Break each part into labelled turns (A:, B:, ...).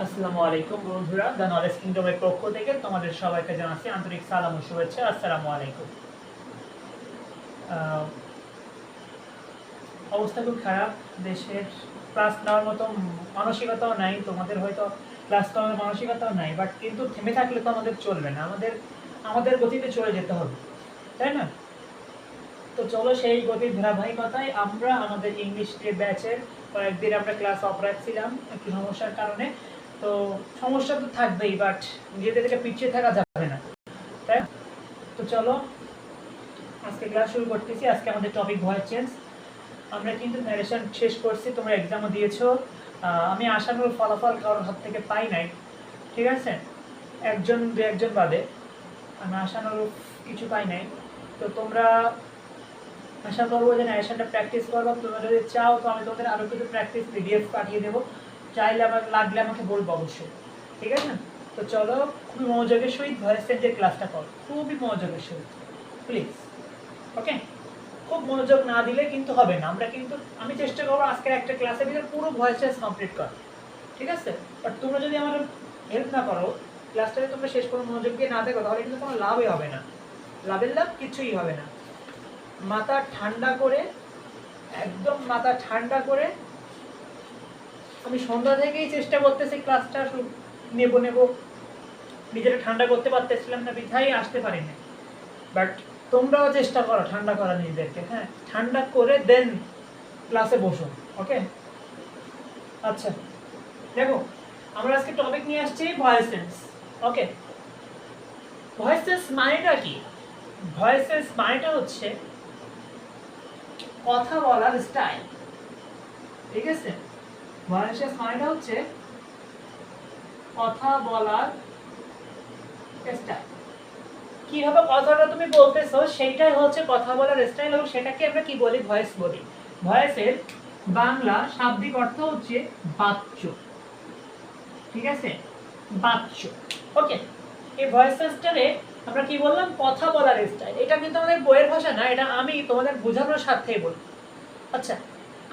A: আসসালামু আলাইকুম বন্ধুরা, দ্য নলেজ কিংডমের পক্ষ থেকে তোমাদের সবাইকে জানাচ্ছি আন্তরিক সালাম ও শুভেচ্ছা। আসসালামু আলাইকুম। আহ, অবস্থা খুব খারাপ দেশের। ক্লাস নেওয়ার মতো মানসিকতাও নাই, তোমাদের হয়তো ক্লাস নেওয়ার মানসিকতাও নাই, বাট কিন্তু থেমে থাকলে তো আমাদের চলবে না, আমাদের আমাদের গতিতে চলে যেতে হবে, তাই না? তো চলো সেই গতির ধারাবাহিকতায় আমরা আমাদের ইংলিশ ব্যাচের কয়েকদিন আমরা ক্লাস অফ রাখছিলাম একটু সমস্যার কারণে। তো সমস্যা তো থাকবেই, বাট নিজেদের থেকে পিছিয়ে থাকা যাবে না, তাই না? তো চলো আজকে ক্লাস শুরু করতেছি। আজকে আমাদের টপিক ভয়েস চেঞ্জ। আমরা কিন্তু ন্যারেশন শেষ করছি, তোমরা এক্সামও দিয়েছো। আমি আশানুরূপ ফলাফল কারোর হাত থেকে পাই নাই, ঠিক আছে, দু একজন বাদে আমি আশানুরূপ কিছু পাই নাই। তো তোমরা আশা করবো যে ন্যারেশনটা প্র্যাকটিস করবো। তোমরা যদি চাও তো আমি তোমাদের আরও কিছু প্র্যাকটিস পিডিএফ পাঠিয়ে দেবো, চাইলে আমার লাগলে আমাকে বলবো অবশ্যই, ঠিক আছে? তো চলো খুবই মনোযোগের সহিত ভয়েস চেঞ্জের ক্লাসটা করো, খুবই মনোযোগের সহিত, প্লিজ। ওকে, খুব মনোযোগ না দিলে কিন্তু হবে না। আমি চেষ্টা করবো আজকের একটা ক্লাসের ভিতরে পুরো ভয়েস চেঞ্জ কমপ্লিট করা, ঠিক আছে? বাট তোমরা যদি আমার হেল্প না করো, ক্লাসটাকে তোমরা শেষ করে মনোযোগ দিয়ে না দেখো, তাহলে কিন্তু কোনো লাভই হবে না। লাভের লাভ কিছুই হবে না। মাথা ঠান্ডা করে, একদম মাথা ঠান্ডা করে আমি সন্ধ্যা থেকেই চেষ্টা করতেছি ক্লাসটা নেব নেব, নিজেটা ঠান্ডা করতে পারতেছিলাম না, বিধাই আসতে পারিনি। বাট তোমরাও চেষ্টা করো ঠান্ডা করা নিজেদেরকে, হ্যাঁ, ঠান্ডা করে দেন ক্লাসে বসো। ওকে, আচ্ছা দেখো, আমরা আজকে টপিক নিয়ে আসছি ভয়েস চেঞ্জ। ওকে, ভয়েস চেঞ্জ মানেটা কি? ভয়েস চেঞ্জ মানেটা হচ্ছে কথা বলার স্টাইল, ঠিক আছে? ভয়েস চেঞ্জ মানেটা হচ্ছে কথা বলার স্টাইল। কিভাবে কথাটা তুমি বলতেছো সেইটাই হচ্ছে কথা বলার স্টাইল, এবং সেটাকে আমরা কি বলি? ভয়েস বলি। ভয়েসের বাংলা শাব্দিক অর্থ হচ্ছে বাচ্য, ঠিক আছে, বাচ্য। ওকে, এই ভয়েস সিস্টেমে আমরা কি বললাম? কথা বলার স্টাইল। এটা কিন্তু আমাদের বইয়ের ভাষা না, এটা আমি তোমাদের বোঝানোর স্বার্থেই বলি। আচ্ছা,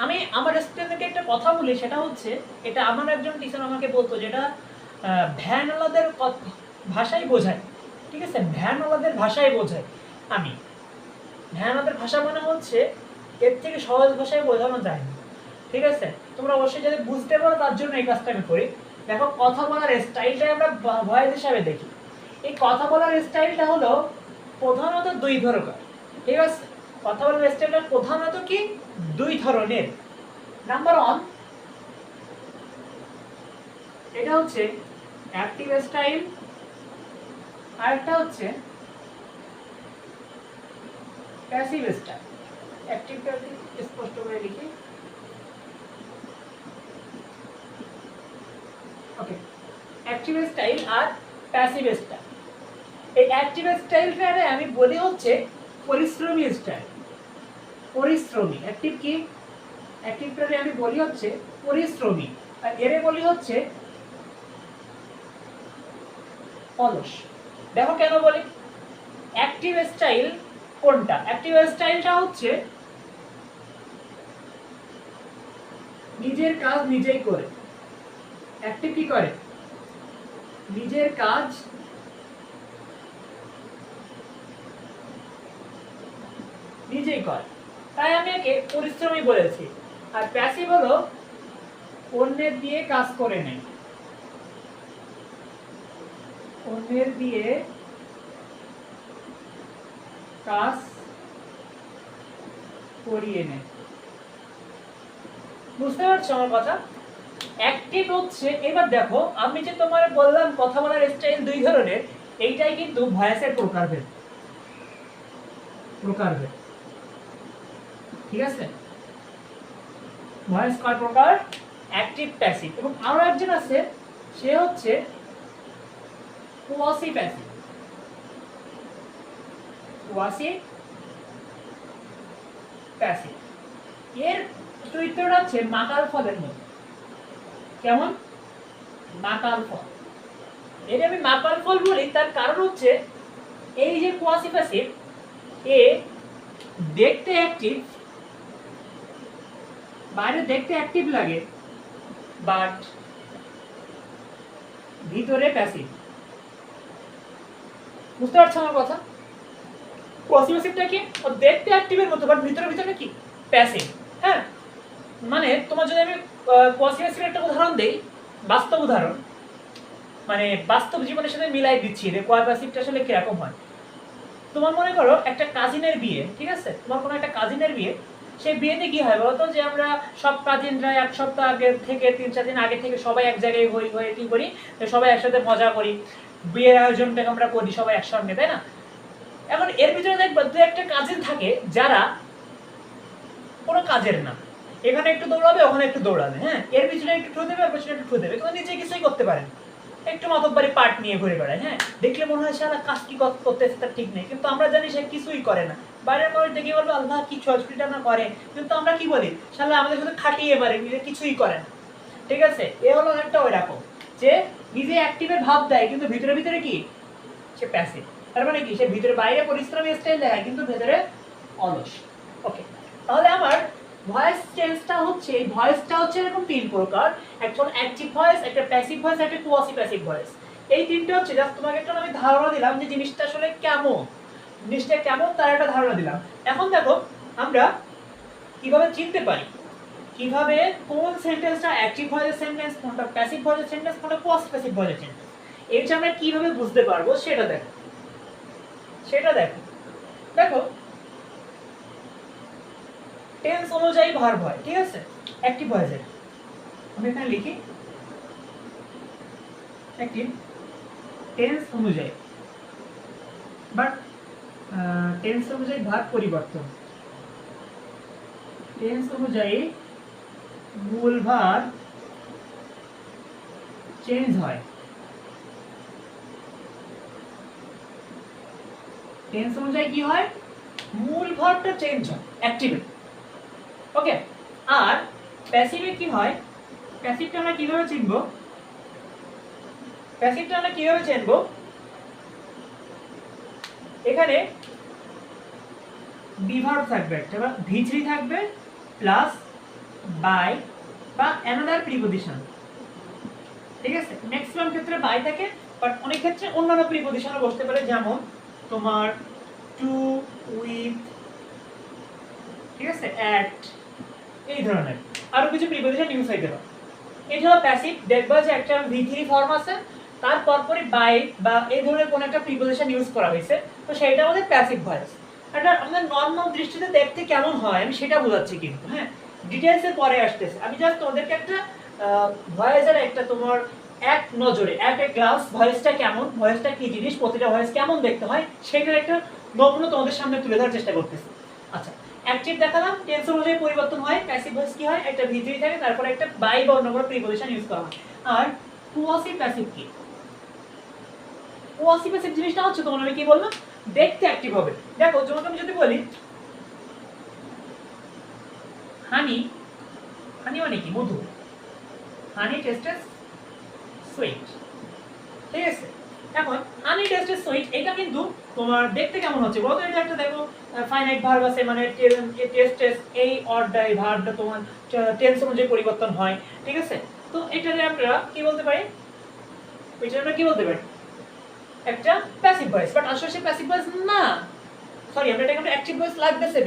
A: আমি আমার স্টুডেন্টকে একটা কথা বলি, সেটা হচ্ছে, এটা আমার একজন টিচার আমাকে বলতো, যেটা ভ্যানওয়ালাদের ভাষাই বোঝায়, ঠিক আছে, ভ্যানওয়ালাদের ভাষায় বোঝায়। আমি ভ্যানওয়ালাদের ভাষা মানে হচ্ছে এর থেকে সহজ ভাষায় বোঝানো যায় না, ঠিক আছে? তোমরা অবশ্যই যাতে বুঝতে পারো তার জন্য এই কাজটা আমি করি। দেখো, কথা বলার স্টাইলটাই আমরা ভয়েস হিসাবে দেখি। এই কথা বলার স্টাইলটা হলো প্রধানত দুই ধরনের, ঠিক আছে? কথা বলার স্টাইলটা প্রধানত কি? দুই ধরনের। নাম্বার ওয়ান, এটা হচ্ছে অ্যাক্টিভ স্টাইল, আর একটা হচ্ছে প্যাসিভ স্টাইল। অ্যাক্টিভটা স্পষ্ট করে লিখি। ওকে, অ্যাক্টিভ স্টাইল আর প্যাসিভ স্টাইল। এই অ্যাক্টিভ স্টাইলটারে আমি বলি হচ্ছে পরিশ্রমী স্টাইল। পরিশ্রমী অ্যাক্টিভ কি? অ্যাক্টিভটারে আমি বলি হচ্ছে পরিশ্রমী, আর এরে বলি হচ্ছে অলস। দেখো কেন বলি অ্যাক্টিভ স্টাইল কোনটা? অ্যাক্টিভ স্টাইলটা হচ্ছে নিজের কাজ নিজেই করে। অ্যাক্টিভ কি করে? নিজের কাজ নিজেই করে, তাই আমি একে পরিশ্রমী বলেছি। আর প্যাসিভ হলো অন্যের দিয়ে কাজ করে নেয়, অন্যের দিয়ে কাজ করিয়ে নেয়। বুঝতে পারছো আমার কথা? অ্যাক্টিভ হচ্ছে, এবার দেখো আমি যে তোমার বললাম কথা বলার স্টাইল দুই ধরনের, এইটাই কিন্তু ভয়েসের প্রকারভেদ, প্রকারভেদ, ঠিক আছে? ভয়েস কয় প্রকার? অ্যাক্টিভ, প্যাসিভ, এবং আরো একজন আছে, সে হচ্ছে কোয়াসি প্যাসিভ। Quasi passive. এর চরিত্রটা হচ্ছে মাকাল ফলের মতো। কেমন? মাকাল ফল। এর আমি মাকাল ফল বলি, তার কারণ হচ্ছে এই যে কোয়াসি প্যাসিভ, এ দেখতে অ্যাক্টিভ, বাইরে দেখতে অ্যাক্টিভ লাগে, বাট ভিতরে প্যাসিভ। বুঝতে পারছো আমার কথা? কোয়াসি-প্যাসিভটা কি? ও দেখতে অ্যাক্টিভের মতো বাট ভিতরে ভিতরে কি প্যাসিভ। হ্যাঁ, মানে তোমার যদি আমি কোয়াসি-প্যাসিভের একটা উদাহরণ দেই, বাস্তব উদাহরণ, মানে বাস্তব জীবনের সাথে মিলাই দিচ্ছি যে কোয়াসি-প্যাসিভটা আসলে কিরকম হয়। তোমার মনে করো একটা কাজিনের বিয়ে, ঠিক আছে, তোমার কোনো একটা কাজিনের বিয়ে, সেই বিয়েতে কি হয় বলতো, যে আমরা সব কাজিনরা এক সপ্তাহ আগে থেকে 3-4 দিন আগে থেকে সবাই এক জায়গায় হয়ে কি করি, সবাই একসাথে মজা করি, বিয়ের আয়োজনটাকে আমরা করি সবাই একসঙ্গে, তাই না? এখন এর ভিতরে দেখবা দু একটা কাজিন থাকে যারা কোনো কাজের না, এখানে একটু দৌড়াবে ওখানে একটু দৌড়াবে, হ্যাঁ, এর পিছনে একটু ঠু দেবে আর পিছনে একটু ঠু দেবে, কিন্তু নিজে কিছুই করতে পারে না, একটু মাতব্বারি পার্ট নিয়ে ঘুরে বেড়ায়। হ্যাঁ, দেখলে মনে হয় সারা কাজ কি করতেছে তার ঠিক নেই, কিন্তু আমরা জানি সে কিছুই করে না। বাইরের মানুষ দেখে বলবো আল্লাহ কি ছড়ছড়িটা না করে, কিন্তু আমরা কি বলি, সালা আমাদের সাথে খাটিয়ে পারে, নিজে কিছুই করে না। ঠিক আছে, এ হলো একটা ওই রকম যে নিজে অ্যাক্টিভের ভাব দেয় কিন্তু ভিতরে ভিতরে কি সে প্যাসিভ। তার মানে কি, সে ভিতরে বাইরে পরিশ্রমী স্টাইল দেখায় কিন্তু ভেতরে অলস। ওকে, তাহলে আমার ভয়েস চেঞ্জটা হচ্ছে, এই ভয়েসটা হচ্ছে এরকম তিন প্রকার, একটা অ্যাক্টিভ ভয়েস, একটা প্যাসিভ ভয়েস, একটা কোয়াসি প্যাসিভ ভয়েস। এই তিনটা হচ্ছে জাস্ট তোমাকে একটা আমি ধারণা দিলাম যে জিনিসটা আসলে কেমন, জিনিসটা কেমন তার একটা ধারণা দিলাম। এখন দেখো আমরা কিভাবে চিনতে পারি, কিভাবে কোন সেন্টেন্সটা অ্যাক্টিভ ভয়েসের সেন্টেন্স, কোনটা প্যাসিভ ভয়েসের সেন্টেন্স, কোনটা কোয়াসি প্যাসিভ ভয়েসের সেন্টেন্স, এইটা আমরা কিভাবে বুঝতে পারবো সেটা দেখো। সেটা দেখো, দেখো টেন্স অনুযায়ী ভার্ব হয়, ঠিক আছে, অ্যাক্টিভ ভয়েসের। আমি এখানে লিখি অ্যাক্টিভ টেন্স অনুযায়ী, বাট টেন্স অনুযায়ী ভার্ব পরিবর্তন, টেন্স অনুযায়ী মূল ভার্ব চেঞ্জ হয়, টেন্স অনুযায়ী কি হয়, মূল ভার্বটা চেঞ্জ হয় অ্যাক্টিভে। ওকে, আর প্যাসিভে কি হয়, প্যাসিভটা আমরা কিভাবে চিনবো, প্যাসিভটা আমরা কিভাবে চিনবো, এখানে বি ভার্ব থাকবে একটা বা V3 থাকবে প্লাস বাই বা অ্যানাদার প্রিপজিশন, ঠিক আছে, ম্যাক্সিমাম ক্ষেত্রে বাই থাকে, বাট অনেক ক্ষেত্রে অন্যান্য প্রিপজিশনও বসতে পারে, যেমন তোমার টু, উইথ, ঠিক আছে, অ্যাট, এই ধরনের আরো কিছু প্রিপজিশন ইউজ হইতে পারে। এটা হলো প্যাসিভ, দেখবা যে একটা V3 ফর্ম আছে, তার পরপরই বাই বা এই ধরনের কোন একটা প্রিপজিশন ইউজ করা হয়েছে, তো সেটা আমাদের প্যাসিভ ভয়েস। এটা আমাদের নর্মাল দৃষ্টিতে দেখতে কেমন হয় আমি সেটা বোঝাচ্ছি, কিন্তু হ্যাঁ ডিটেইলসে পরে আসতেছে, আমি জাস্ট তোমাদেরকে একটা ভয়েসের একটা তোমার এক নজরে এক এক গ্লাস ভয়েসটা কেমন, ভয়েসটা কি জিনিস, প্রতিটা ভয়েস কেমন দেখতে হয় সেটার একটা নমুনা তোমাদের সামনে তুলে ধরার চেষ্টা করতেছি। আচ্ছা, অ্যাক্টিভ দেখালাম, টেন্স অনুযায়ী পরিবর্তন হয়, প্যাসিভ ভয়েস কি হয়, একটা V3 থাকে, তারপরে একটা বাই বা অন্য কোনো প্রিপজিশন ইউজ করা হয়। আর কোয়াসি প্যাসিভ কি, কোয়াসি প্যাসিভ জিনিসটা হচ্ছে তোমার আমি কি বললাম, দেখতে অ্যাক্টিভ হবে। দেখো তোমাকে আমি যদি বলি হানি, হানি মানে কি, মধু, হানি টেস্টেস সুইট, ঠিক আছে, এখন হানি টেস্টেস সুইট এটা কিন্তু তোমার দেখতে কেমন হচ্ছে বলতো, এটা একটা দেখো ফাইনাইট ভার্ব আছে, মানে টেস্টেস এই অর্ডার এই ভার্বটা তোমার টেন্স অনুযায়ী পরিবর্তন হয়, ঠিক আছে, তো এটারে আমরা কি বলতে পারি, এটা আমরা কি বলতে পারি, একটা প্যাসিভ ভয়েস, বাট আসলে সে প্যাসিভ ভয়েস না, সরি আমরা এটাকে অ্যাক্টিভ ভয়েস লাগতেছে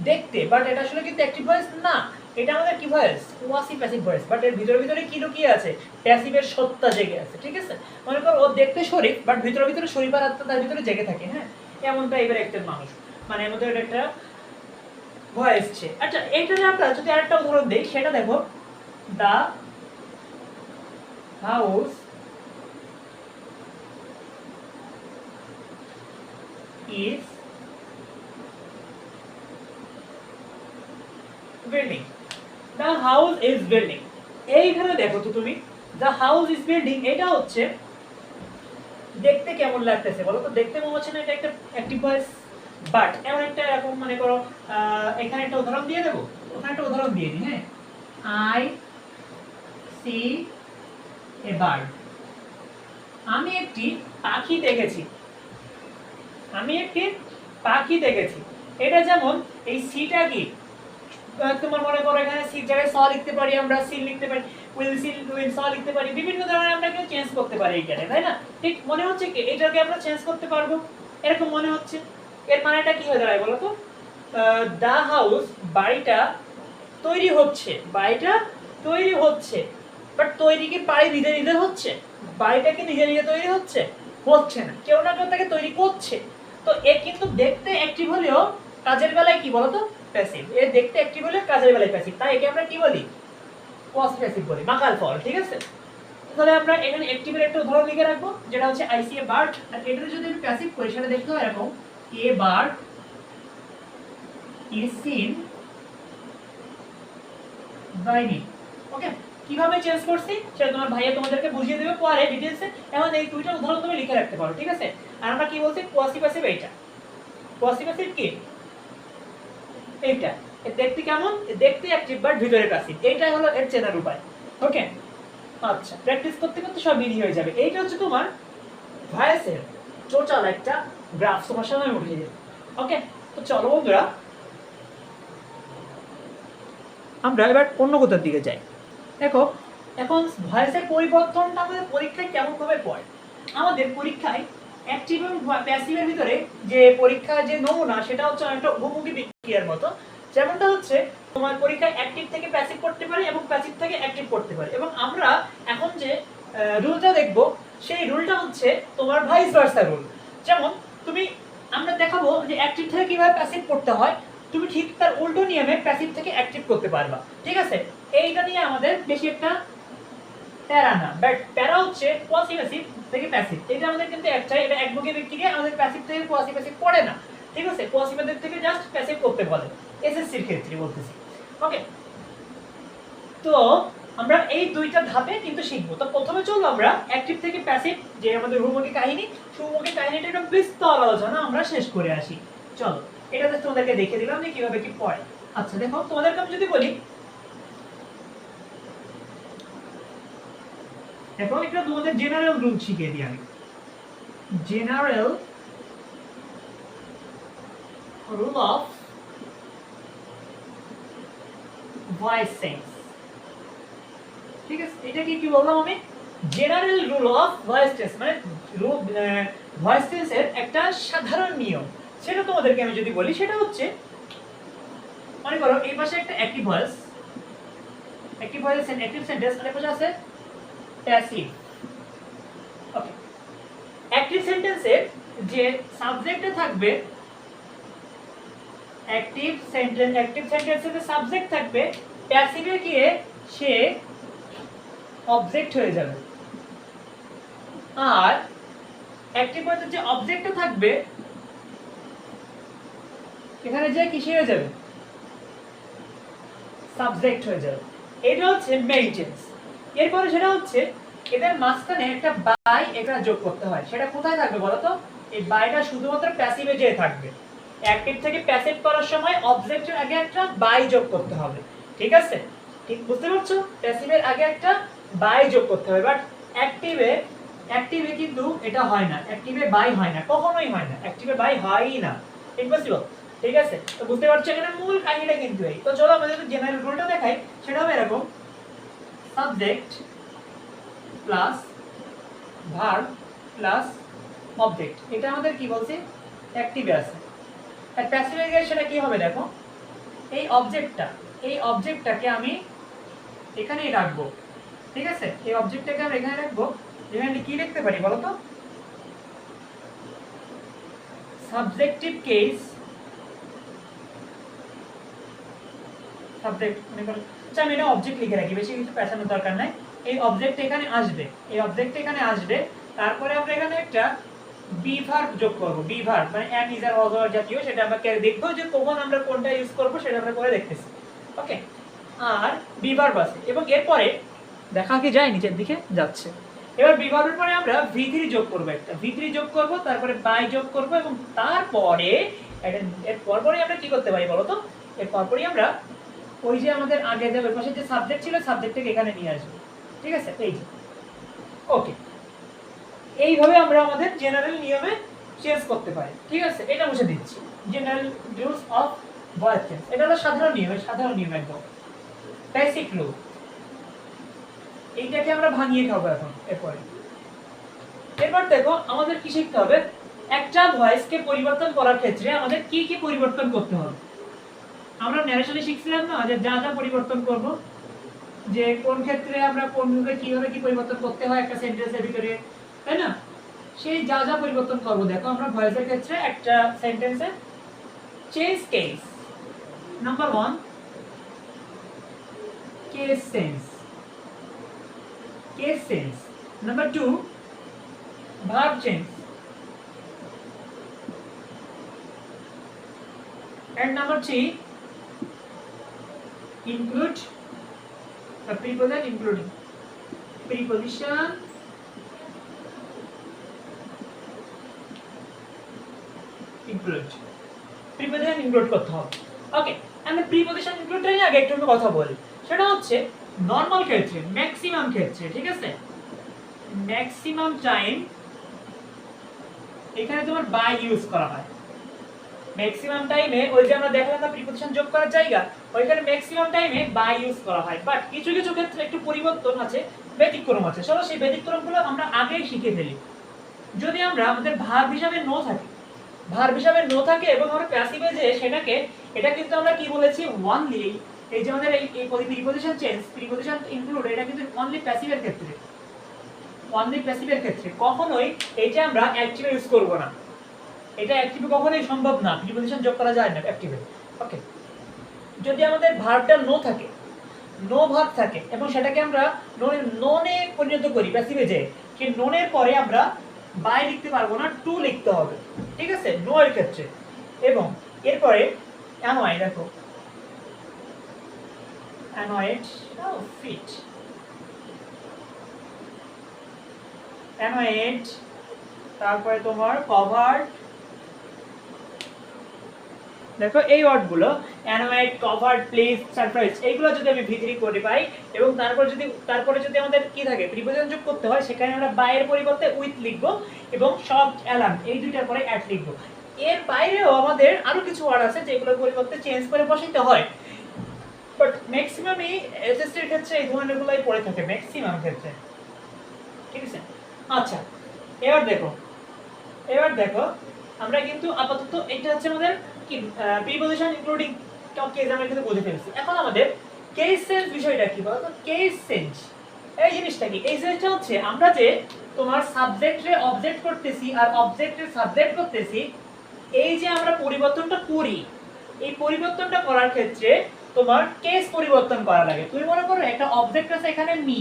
A: দেখতে, বাট এটা আসলে কিন্তু অ্যাক্টিভ ভয়েস না, এটা আমাদের কি voice, quasi passive voice, but এর ভিতরে ভিতরে কি লুকিয়ে আছে, প্যাসিভের সত্তা জেগে আছে, ঠিক আছে, মনে করো ও দেখতে শরীফ বাট ভিতরে ভিতরে শরীফার আত্মা তার ভিতরে জেগে থাকে, হ্যাঁ, এমন টাইপের একজন মানুষ, মানে আমাদের একটা ভয়েস ছে। আচ্ছা, এইটারে আমরা যদি আরেকটা উদাহরণ দেই, সেটা দেখো, the house is building, the house is building, এইখানে দেখো তো তুমি, the house is building এটা হচ্ছে দেখতে কেমন লাগতেছে বলো তো, দেখতে মনে হচ্ছে না এটা একটা অ্যাক্টিভ ভয়েস, বাট এমন একটা এরকম মনে করো এখানে একটা উদাহরণ দিয়ে দেবো, ওখানে একটা উদাহরণ দিয়ে দিই, হ্যাঁ, I see a bird, আমি একটি পাখি দেখেছি, আমি একটি পাখি দেখেছি, এটা যেমন এই সিটা কি তোমার মনে করো এখানে সি জায়গায় স লিখতে পারি, আমরা সি লিখতে পারি, উইল সি উইল স লিখতে পারি, বিভিন্ন ধরনের আমরা কিন্তু চেঞ্জ করতে পারি এইখানে, তাই না? ঠিক মনে হচ্ছে কি এটাকে আমরা চেঞ্জ করতে পারবো, এরকম মনে হচ্ছে। এর মানেটা কি হয়ে দাঁড়ায় বলো তো? দা হাউস, বাড়িটা তৈরি হচ্ছে, বাড়িটা তৈরি হচ্ছে, বাট তৈরি কি বাড়ি নিজে নিজে হচ্ছে? বাড়িটা কি নিজে নিজে তৈরি হচ্ছে? হচ্ছে না, কেউ না কেউ তাকে তৈরি করছে। তো এ কিন্তু দেখতে অ্যাক্টিভ হলেও কাজের বেলায় কি বলতো প্যাসিভ। এ দেখতে অ্যাক্টিভ হলেও কাজের বেলায় প্যাসিভ, তাই একে আমরা কি বলি? পজ প্যাসিভ বলি, মাকাল ফল। ঠিক আছে, তাহলে আমরা এখানে অ্যাক্টিভের একটা উদাহরণ লিখে রাখবো, যেটা হচ্ছে আই সি এ বার্ড। আর এটাতে যদি আমি প্যাসিভ করি সেটা দেখতে হয় এরকম, a bird is seen by me. Okay, কিভাবে চেঞ্জ করছি সেটা তোমার ভাইয়া তোমাদেরকে বুঝিয়ে দেবে পরে ডিটেইলসে। এখন এই দুইটা উদাহরণ তুমি লিখে রাখতে পারো, ঠিক আছে? আর আমরা কি বলছি কোয়াসি প্যাসিভ, এইটা কোয়াসি প্যাসিভ কি এইটা, দেখতে কেমন? দেখতে অ্যাক্টিভ বাট ভিতরে প্যাসিভ, এইটাই হলো এর চেনার উপায়। ওকে, আচ্ছা, প্র্যাকটিস করতে করতে সব ইজি হয়ে যাবে। এইটা হচ্ছে তোমার ভয়েসের টোটাল একটা গ্রাফ তোমার সামনে উঠে যাবে। ওকে, তো চলো বন্ধুরা আমরা এবার অন্য কোথার দিকে যাই। দেখো এখন ভয়েসের পরিবর্তনটা আমাদের পরীক্ষায় কেমন ভাবে পড়ে। আমাদের পরীক্ষায় অ্যাক্টিভ এবং প্যাসিভের ভিতরে যে পরীক্ষার যে নমুনা সেটা হচ্ছে অনেকটা বহুমুখী বিক্রিয়ার মতো। যেমনটা হচ্ছে তোমার পরীক্ষায় অ্যাক্টিভ থেকে প্যাসিভ করতে পারে এবং প্যাসিভ থেকে অ্যাক্টিভ করতে পারে, এবং আমরা এখন যে রুলটা দেখব সেই রুলটা হচ্ছে তোমার ভাইস ভার্সা রুল। যেমন তুমি আমরা দেখাবো যে অ্যাক্টিভ থেকে কিভাবে প্যাসিভ করতে হয়, তুমি ঠিক তার উল্টো নিয়মে প্যাসিভ থেকে অ্যাক্টিভ করতে পারবা। ঠিক আছে, এইটা নিয়ে আমাদের বেশি একটা প্যারা না, বাট প্যারা হচ্ছে কোয়াসি প্যাসিভ থেকে প্যাসিভ। এটা আমাদের কিন্তু একটাই, এটা একমুখী বিক্রিয়া, আমাদের প্যাসিভ থেকে কোয়াসি প্যাসিভ পড়ে না। ঠিক আছে, কোয়াসি প্যাসিভ থেকে জাস্ট প্যাসিভ করতে বলে এসএসসির ক্ষেত্রে বলতেছি। ওকে, তো আমরা এই দুইটা ধাপে কিন্তু শিখবো। তো প্রথমে চলো আমরা অ্যাক্টিভ থেকে প্যাসিভ যে আমাদের বহুমুখী কাহিনী, সুমুখী কাহিনীটা একটা বিস্তর আলোচনা আমরা শেষ করে আসি। চলো এটা জাস্ট তোমাদেরকে দেখিয়ে দিলাম যে কিভাবে কি পড়ে। আচ্ছা দেখো, তোমাদেরকে আমি যদি বলি, এখন একটা তোমাদের জেনারেল রুল শিখিয়ে দিই আমি। General rule of voice sense. ঠিক আছে, এটা কি বললাম আমি? General rule of voice tense, মানে ভয়েস টেন্সের একটা সাধারণ নিয়ম। সেটা তোমাদেরকে আমি যদি বলি সেটা হচ্ছে, মনে করো এই পাশে একটা active voice, active voice active sentence, আর এই পাশে আছে প্যাসিভ। ওকে, অ্যাক্টিভ সেন্টেন্সের যে সাবজেক্টে থাকবে, অ্যাক্টিভ সেন্টেন্সের যে সাবজেক্ট থাকবে, প্যাসিভে গিয়ে সে অবজেক্ট হয়ে যাবে। আর অ্যাক্টিভ ভয়েসের যে অবজেক্টটা থাকবে এখানে যে কি হয়ে যাবে? সাবজেক্ট হয়ে যাবে। এটা হচ্ছে মেইন চেঞ্জ। এরপরে সেটা হচ্ছে এদের মাঝখানে একটা বাই এটা যোগ করতে হয়। সেটা কোথায় থাকবে বলো তো? এই বাইটা শুধুমাত্র প্যাসিভে যে থাকবে। অ্যাক্টিভ থেকে প্যাসিভ করার সময় অবজেক্টের আগে একটা বাই যোগ করতে হবে। ঠিক আছে, ঠিক বুঝতে পারছো? প্যাসিভের আগে একটা বাই যোগ করতে হবে, বাট অ্যাক্টিভে কিন্তু এটা হয় না। অ্যাক্টিভে বাই হয় না, কখনোই হয় না। অ্যাক্টিভে বাই হয়ই না। ইম্পসিবল। ঠিক আছে, তো বুঝতে পারছো এখানে মূল কাহিনীটা কিন্তু এই। তো চলো আমাদের যদি জেনারেল রুলটা দেখাই সেটা হবে এরকম, subject plus verb plus object. এটা আমাদের কি বলছে? অ্যাক্টিভে আছে। আর প্যাসিভে গিয়ে সেটা কি হবে দেখো, এই অবজেক্টটাকে আমি এখানেই রাখবো। ঠিক আছে, এই অবজেক্টটাকে আমরা এখানে রাখবো। এখানে কি লিখতে পারি বলো তো? সাবজেক্টিভ কেস, সাবজেক্ট মানে আচ্ছা আমি এটা অবজেক্ট লিখে রাখি, বেশি কিছু পেছানোর দরকার নাই। এই অবজেক্ট এখানে আসবে, এই অবজেক্ট এখানে আসবে, তারপরে আমরা এখানে একটা বি ভার্ব যোগ করব। বি ভার্ব মানে এম ইজ আর ওয়াজ জাতীয়, সেটা আমরা দেখবো যে কখন আমরা কোনটা ইউজ করব সেটা আমরা করে দেখতেছি। ওকে, আর বি ভার্ব আছে এবং এরপরে দেখা কি যায় নিচের দিকে যাচ্ছে। এবার বি ভার্বের পরে আমরা ভি3 যোগ করব, একটা ভি3 যোগ করব, তারপরে বাই যোগ করব, এবং তারপরে এর পরপরই আমরা কি করতে পারি বলো তো? এর পরপরই আমরা ওই যে আমাদের আগে যে ওই পাশে যে সাবজেক্ট ছিল সাবজেক্টটাকে এখানে নিয়ে আসবো। ঠিক আছে, এই যে ওকে, এইভাবে আমরা আমাদের জেনারেল নিয়মে চেঞ্জ করতে পারি। ঠিক আছে, এটা মুছে দিচ্ছি, general rules of voice change. এটা হলো সাধারণ নিয়ম, সাধারণ নিয়ম একদম বেসিক রুল। এইটাকে আমরা ভাঙিয়ে খাবো এখন এরপরে। এরপর দেখো আমাদের কি শিখতে হবে, একটা ভয়েসকে পরিবর্তন করার ক্ষেত্রে আমাদের কি কি পরিবর্তন করতে হবে। আমরা ন্যারেশনে শিখছিলাম না যে যা যা পরিবর্তন করব, যে কোন ক্ষেত্রে আমরা কোনভাবে কিভাবে কি পরিবর্তন করতে হয় একটা সেন্টেন্সের ভিতরে, তাই না? সেই যা যা পরিবর্তন করব দেখো আমরা ভয়েসের ক্ষেত্রে একটা সেন্টেন্সে change case. Number 1 case sense, case sense. Number 2 verb change, and number 3 include the preposition including, preposition include, preposition include করতে হবে। ওকে, আমি preposition include এর আগে একটু কথা বলি, সেটা হচ্ছে নরমাল ক্ষেত্রে, ম্যাক্সিমাম ক্ষেত্রে, ঠিক আছে, ম্যাক্সিমাম টাইম এখানে তোমার বাই ইউজ করা হয়। ম্যাক্সিমাম টাইমে ওই যে আমরা দেখালাম না প্রিপজিশন যোগ করার জায়গা, ওইখানে ম্যাক্সিমাম টাইমে বাই ইউজ করা হয়। বাট কিছু কিছু ক্ষেত্রে একটু পরিবর্তন আছে, ব্যতিক্রম আছে। চলো সেই ব্যতিক্রমগুলো আমরা আগেই শিখে ফেলি। যদি আমরা আমাদের ভার্ব হিসাবে নো থাকে, ভার্ব হিসাবে নো থাকে এবং আমরা প্যাসিভে যে সেটাকে, এটা কিন্তু আমরা কি বলেছি ওনলি, এই যে আমাদের এই প্রিপজিশন চেঞ্জ, প্রিপজিশন ইনক্লুড, এটা কিন্তু অনলি প্যাসিভের ক্ষেত্রে, অনলি প্যাসিভের ক্ষেত্রে। কখনোই এইটা আমরা অ্যাকটিভে ইউজ করব না, এটা অ্যাকটিভে কখনোই সম্ভব না, প্রিপজিশন যোগ করা যায় না অ্যাকটিভে। ওকে, যদি আমাদের ভার্বটা নো থাকে, নো ভার্ব থাকে এবং সেটাকে আমরা ননে পরিণত করি প্যাসিভে যে, সেই ননের পরে আমরা বাই লিখতে পারবো না, টু লিখতে হবে, ঠিক আছে, নো এর ক্ষেত্রে। এবং এরপরে অ্যানয়, দেখো অ্যানয়েড, ফিট, অ্যানয়েড, তারপরে তোমার কভার্ড, দেখো এই ওয়ার্ডগুলো অ্যানয়েড, কভার্ড, প্লিজ, সারপ্রাইজ, এইগুলো যদি আমি ভিতরি করে পাই এবং তারপরে যদি আমাদের কি থাকে প্রিপজিশন যোগ করতে হয়, সেখানে আমরা বাইয়ের পরিবর্তে উইথ লিখবো এবং শক, অ্যালার্ম, এই দুইটার পরে অ্যাট লিখবো। এর বাইরেও আমাদের আরো কিছু ওয়ার্ড আছে যেগুলোর পরিবর্তে চেঞ্জ করে বসাইতে হয়, বাট ম্যাক্সিমামই এসএসসির ক্ষেত্রে এই ধরনেরগুলোই পড়ে থাকে ম্যাক্সিমাম ক্ষেত্রে, ঠিক আছে। আচ্ছা, এবার দেখো আমরা কিন্তু আপাতত এটা হচ্ছে আমাদের কি প্রিপজিশন ইনক্লুডিং কেস আমরা কিন্তু বুঝে ফেলছি। এখন আমাদের কেস সেন্স বিষয়টা কি বলতো, কেস সেন্স এই জিনিসটা কি, এই সেন্সটা হচ্ছে আমরা যে তোমার সাবজেক্টে অবজেক্ট করতেছি আর অবজেক্টের সাবজেক্ট করতেছি, এই যে আমরা পরিবর্তনটা করি, এই পরিবর্তনটা করার ক্ষেত্রে তোমার কেস পরিবর্তন করা লাগে। তুমি মনে করো একটা অবজেক্ট আছে এখানে মি,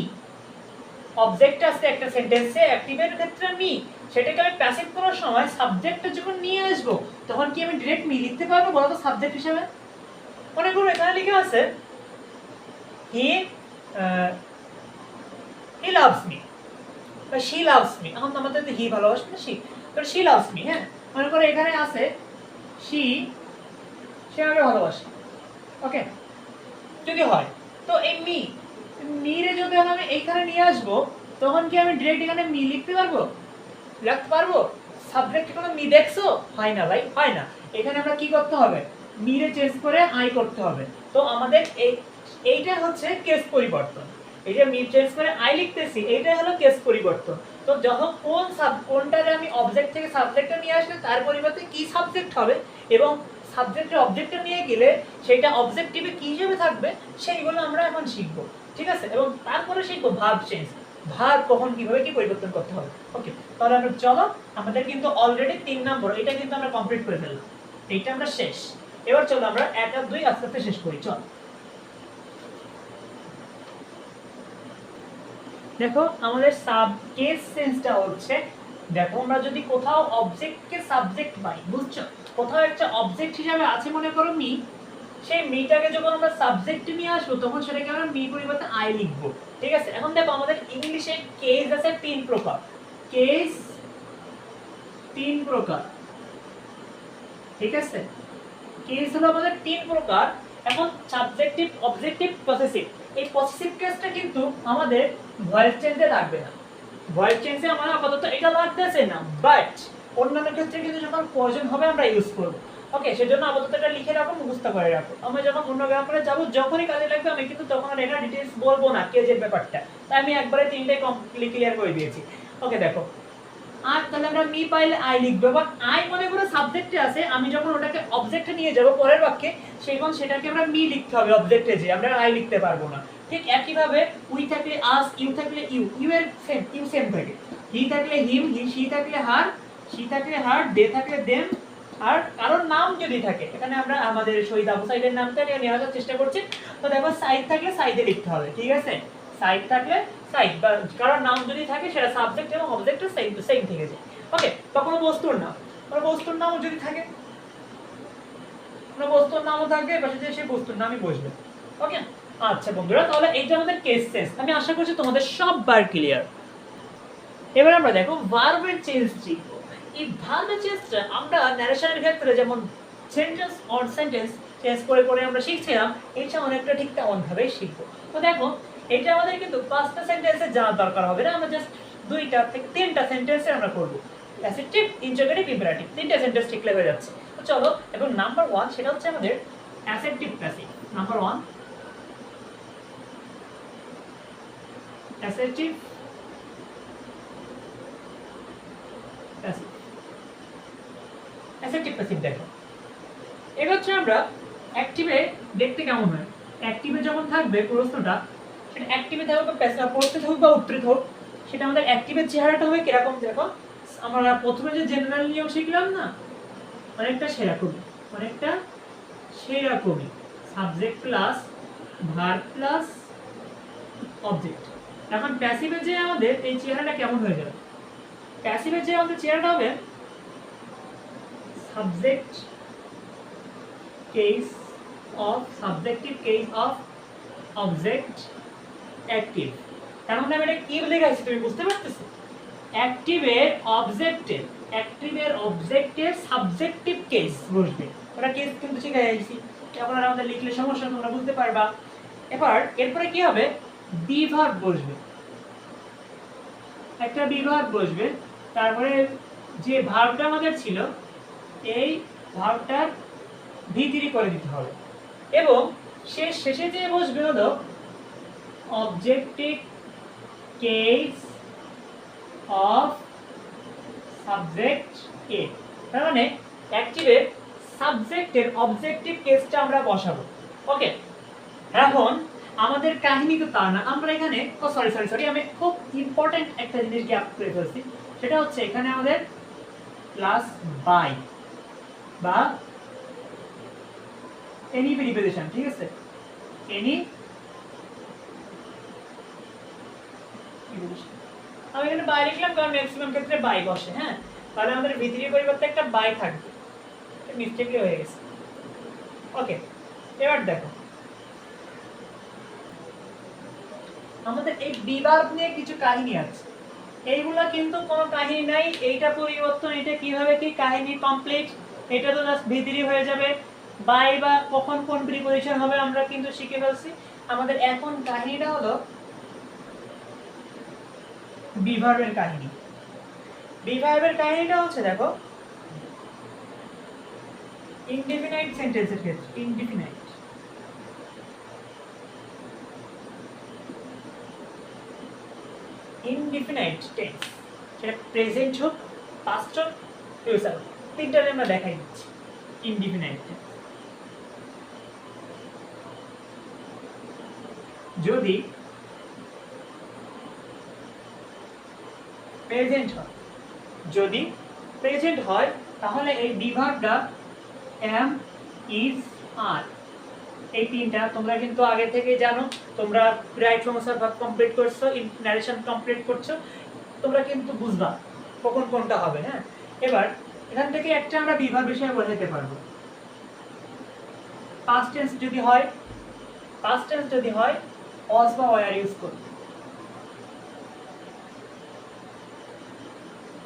A: অবজেক্ট আছে একটা সেন্টেন্সে অ্যাক্টিভের ক্ষেত্রে মি, সেটাকে আমি প্যাসিভ করার সময় সাবজেক্টটা যখন নিয়ে আসবো তখন কি আমি ডাইরেক্ট মি লিখতে পারবো বলো তো সাবজেক্ট হিসেবে? মনে করো এখানে লিখে আছে হি লাভস মি বা শি লাভস মি, এখন আমাদের তো হি ভালোবাসে না শি, তো শি লাভস মি, হ্যাঁ মনে করো এখানে আছে শি, সে আমাকে ভালোবাসে, ওকে যদি হয়, তো এই মি রে যদি আমি এইখানে নিয়ে আসবো তখন কি আমি ডাইরেক্ট এখানে মি লিখতে পারবো? লিখতে পারবো? সাবজেক্ট কোনো মি দেখছো? হয় না ভাই, হয় না। এখানে আমরা কি করতে হবে, মি রে চেঞ্জ করে আই করতে হবে। তো আমাদের এইটা হচ্ছে কেস পরিবর্তন, এই যে মি চেঞ্জ করে আই লিখতেছি এইটা হলো কেস পরিবর্তন। তো যখন কোনটারে আমি অবজেক্ট থেকে সাবজেক্টে নিয়ে আসলে তার পরিবর্তে কি সাবজেক্ট হবে এবং সাবজেক্টের অবজেক্টে নিয়ে গেলে সেটা অবজেক্টিভে কি হিসেবে থাকবে সেইগুলো আমরা এখন শিখবো, ঠিক আছে। এবং তারপরে শিখবো ভার্ব চেঞ্জ, ভার্ব কখন কিভাবে কি পরিবর্তন করতে হবে। ওকে, তাহলে আমরা চলো, আমাদের কিন্তু অলরেডি 3 নম্বর এটা কিন্তু আমরা কমপ্লিট করে ফেললাম, এইটা আমরা শেষ। এবার চলো আমরা 1 আর 2 আস্তে আস্তে শেষ করি। চল দেখো আমাদের সাব কেস সেন্সটা হচ্ছে, দেখো আমরা যদি কোথাও অবজেক্টকে সাবজেক্ট পাই, বুঝছো, কোথাও একটা অবজেক্ট হিসাবে আছে মনে করো মি, সেই মিটাকে যখন আমরা সাবজেক্টে নিয়ে আসবো তখন সেটাকে আমরা মি পরিবর্তে আই লিখবো, ঠিক আছে। এখন দেখো আমাদের ইংলিশে কেস আছে 3 প্রকার, কেস 3 প্রকার, ঠিক আছে। কেস হলো আমাদের 3 প্রকার। এখন সাবজেক্টিভ, অবজেক্টিভ, পসেসিভ, এই পসেসিভ কেসটা কিন্তু আমাদের ভয়েস চেঞ্জে লাগবে না, ভয়েস চেঞ্জে আমার আপাতত এটা লাগতেছে না, বাট অন্যান্য ক্ষেত্রে কিন্তু যখন প্রয়োজন হবে আমরা ইউজ করব। ওকে, সেজন্য আপাতত এটা লিখে রাখো, মুখস্থ করে রাখো। আমরা যখন অন্য ব্যাপারে যাব, যখনই কাজে লাগবে, আমি কিন্তু তখন আর এটা ডিটেইলস বলবো না কেজের ব্যাপারটা, তাই আমি একবারে তিনটাই কমপ্লিটলি ক্লিয়ার করে দিয়েছি। ওকে দেখো, আর তাহলে আমরা মি পাইলে আই লিখবো, বা আই মনে করে সাবজেক্টে আছে, আমি যখন ওটাকে অবজেক্টে নিয়ে যাব পরের বাক্যে, সেখন সেটাকে আমরা মি লিখতে হবে অবজেক্টে, যে আমরা আই লিখতে পারবো না। ঠিক একই ভাবে উই থাকলে আস, ইউ থাকলে ইউ, ইউ এর সেম, ইউ সেম থাকে। হি থাকলে হিম, হি শি থাকলে হার, শি থাকলে হার, দে থাকলে দেম। আর কারোর নাম যদি থাকে, এখানে আমরা আমাদের শহীদ আবু সাইদের নামটাকে নেওয়ার চেষ্টা করছি, তো দেখো সাইদ থাকলে সাইদে লিখতে হবে, ঠিক আছে? সাইদ থাকলে সাইদ, বা কারোর নাম যদি থাকে সেটা সাবজেক্ট এবং অবজেক্টের সেম সেম থেকে যায়। ওকে, বা কোনো বস্তুর নাম, কোনো বস্তুর নামও যদি থাকে, কোনো বস্তুর নামও থাকবে, পাশে যে সেই বস্তুর নামই বসবে। ওকে, আচ্ছা বন্ধুরা, তাহলে এইটা আমাদের কেস সেন্স। আমি আশা করছি তোমাদের সববার ক্লিয়ার। এবার আমরা দেখো ভার্বের চেঞ্জ শিখবো। এই ভার্বের চেঞ্জটা আমরা ন্যারেশনের ক্ষেত্রে যেমন সেন্টেন্স অর সেন্টেন্স চেঞ্জ করে করে আমরা শিখছিলাম, এটা অনেকটা ঠিক তেমন ভাবেই শিখবো। তো দেখো, এটা আমাদের কিন্তু পাঁচটা সেন্টেন্সে জানার দরকার হবে না, আমরা জাস্ট দুইটা থেকে তিনটা সেন্টেন্সে আমরা করবো। অ্যাসেপ্টিভ, ইন্টারোগেটিভ, ইম্পারেটিভ, তিনটা সেন্টেন্স শিখলে হয়ে যাচ্ছে। তো চলো, এবং নাম্বার 1 সেটা হচ্ছে আমাদের acceptive passive. Number 1 acceptive passive. Acceptive passive দেখো, এটা হচ্ছে আমরা অ্যাক্টিভে দেখতে কেমন হয়। অ্যাক্টিভে যখন থাকবে প্রশ্নটা, সেটা অ্যাক্টিভে থাকুক বা প্যাসিভ, প্রশ্নে থাকুক বা উত্তরে থাকুক, সেটা আমাদের অ্যাক্টিভের চেহারাটা হবে কিরকম দেখো। আমরা প্রথমে যে জেনারেল নিয়ম শিখলাম না, অনেকটা সেরকমই, অনেকটা সেরকমই। Subject plus verb plus object. এখন প্যাসিভে যে আমাদের এই চেহারাটা কেমন হয়ে যাবে, প্যাসিভের যে আমাদের চেহারাটা হবে subject case of, subjective case of object active. এখন আমি এটা কি বলে গেছি তুমি বুঝতে পারতেছো? অ্যাক্টিভের অবজেক্টের, অ্যাক্টিভের অবজেক্টের সাবজেক্টিভ কেস বসবে। ওটা কেস কিন্তু শিখে গেছি, এখন আর আমাদের লিখলে সমস্যা, তোমরা বুঝতে পারবা। এবার এরপরে কি হবে, বিভার্ব বসবে, একটা বিভার্ব বসবে। তারপরে যে ভার্বটা আমাদের ছিল, এই ভার্বটার ভিতরি করে দিতে হবে, এবং শেষে যে বসবে হলো অবজেক্টিভ কেস অফ সাবজেক্ট এ। তার মানে অ্যাক্টিভের সাবজেক্টের অবজেক্টিভ কেসটা আমরা বসাবো। ওকে, এখন আমাদের কাহিনী তো তা না, আমরা এখানে সরি আমি খুব ইম্পর্টেন্ট একটা জিনিস গ্যাপ করে ফেলছি। সেটা হচ্ছে এখানে আমাদের প্লাস বাই বা এনি প্রিপোজিশন, ঠিক আছে? এনি, আমি এখানে বাই লিখলাম কারণ ম্যাক্সিমাম ক্ষেত্রে বাই বসে। হ্যাঁ, তাহলে আমাদের ভিতরি পরিবর্তে একটা বাই থাকবে, মিস্টেকলি হয়ে গেছে। ওকে, এবার দেখো আমাদের এই বিভার্ব নিয়ে কিছু কাহিনী আছে। এইগুলা কিন্তু কোনো কাহিনী নাই, এইটা পরিবর্তন, এটা কিভাবে কি কাহিনী কমপ্লিট, এটা তো জাস্ট ভিতরি হয়ে যাবে। বাই বা কখন কোন প্রিপোজিশন হবে আমরা কিন্তু শিখে ফেলছি। আমাদের এখন কাহিনীটা হলো বিভার্বের কাহিনী। বিভার্বের কাহিনীটা হচ্ছে দেখো ইনডিফিনাইট সেন্টেন্সের ক্ষেত্রে, ইনডিফিনাইট ইনডিফিনাইট টেন্স, সেটা প্রেজেন্ট হোক, পাস্ট হোক, ফিউচার হোক, তিনটারে আমরা দেখাই দিচ্ছি। ইনডিফিনাইট টেন্স যদি প্রেজেন্ট হয়, যদি প্রেজেন্ট হয় তাহলে এই বিভার্বটা এম, ইজ, আর, এই তিনটা তোমরা কিন্তু আগে থেকে জানো। তোমরা right form of verb complete করছো, নারেশন কমপ্লিট করছো, তোমরা কিন্তু বুঝবা কখন কোনটা হবে। হ্যাঁ, এবার এখান থেকে একটা আমরা বিভার্ব বিষয়ে বোঝাতে পারবো। পাস্ট টেন্স যদি হয়, পাস্ট টেন্স যদি হয় ওয়াজ বা ওয়্যার ইউজ করব,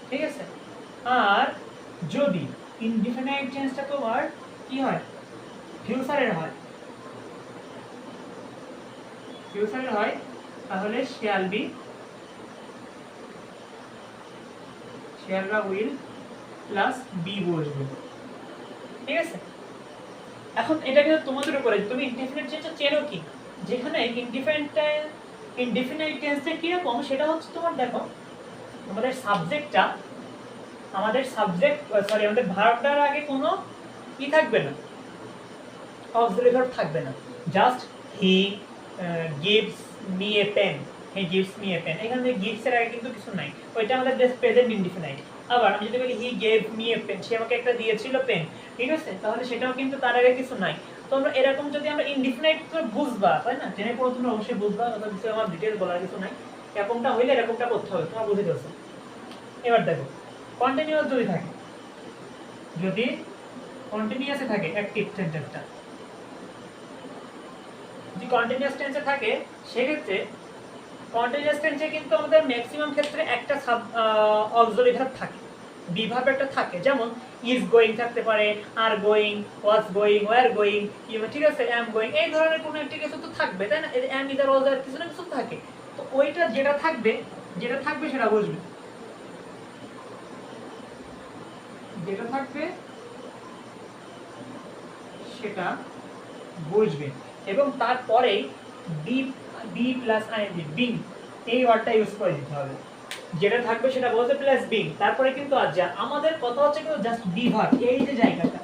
A: ঠিক আছে? আর যদি ইনডিফিনাইট টেন্সটা তোমার কি হয়, ফিউচারের হয়, ফিউচারের হয়, তাহলে শ্যাল বি, শ্যাল বা উইল প্লাস বি বসবে। ঠিক আছে? এখন এটা কিন্তু তোমাদের উপরে, তুমি ইনডিফিনিট টেন্সটা চেনো কি, যেখানে ইনডিফিনাইট টেন্সটা কিরকম সেটা হচ্ছে তোমার দেখো, আমাদের সাবজেক্টটা, আমাদের ভার্বটার আগে কোনো কি থাকবে না, অক্সিলারি ভার্ব থাকবে না, just he gives me a pen, he gives me a pen, এখানে গিভস এর আগে কিন্তু কিছু নাই, ওইটা আমাদের জাস্ট প্রেজেন্ট ইনডিফিনাইট। আবার আমি যদি বলি he gave me a pen, সে আমাকে একটা দিয়েছিল পেন, ঠিক আছে, তাহলে সেটাও কিন্তু তার আগে কিছু নাই। তো আমরা এরকম যদি আমরা ইনডিফিনাইট তো বুঝবা, তাই না, জেনে পড়ো তুমি অবশ্যই বুঝবা, অত কিছু আমার ডিটেইলস বলার কিছু নাই, এরকমটা হইলে এরকমটা করতে হবে, তোমার বুঝে গেছে। এবার দেখো কন্টিনিউয়াস যদি থাকে, যদি কন্টিনিউয়াসে থাকে অ্যাক্টিভ সেন্টেন্সটা, যদি কন্টিনিউয়াস টেন্সে থাকে সেক্ষেত্রে কন্টিনিউয়াস টেন্সে কিন্তু আমাদের ম্যাক্সিমাম ক্ষেত্রে একটা অক্সিলারি ভার্ব থাকে, বি ভার্ব একটা থাকে, যেমন ইজ গোয়িং থাকতে পারে, are going, was going, were going, ঠিক আছে, অ্যাম গোয়িং, এই ধরনের কোনো একটা কিছু তো থাকবে, তাই না, অ্যাম ইদার ওয়াজ আর কিছু না কিছু থাকে। তো ওইটা যেটা থাকবে সেটা বুঝবে, যেটা থাকবে সেটা বুঝবে, এবং তারপরেই be be plus ING being এই ওয়ার্ডটা ইউজ করে দিতে হবে, যেটা থাকবে সেটা বলতে প্লাস বিং, তারপরে কিন্তু আচ্ছা আমাদের কথা হচ্ছে কিন্তু জাস্ট বি ভার্ব, এই যে জায়গাটা,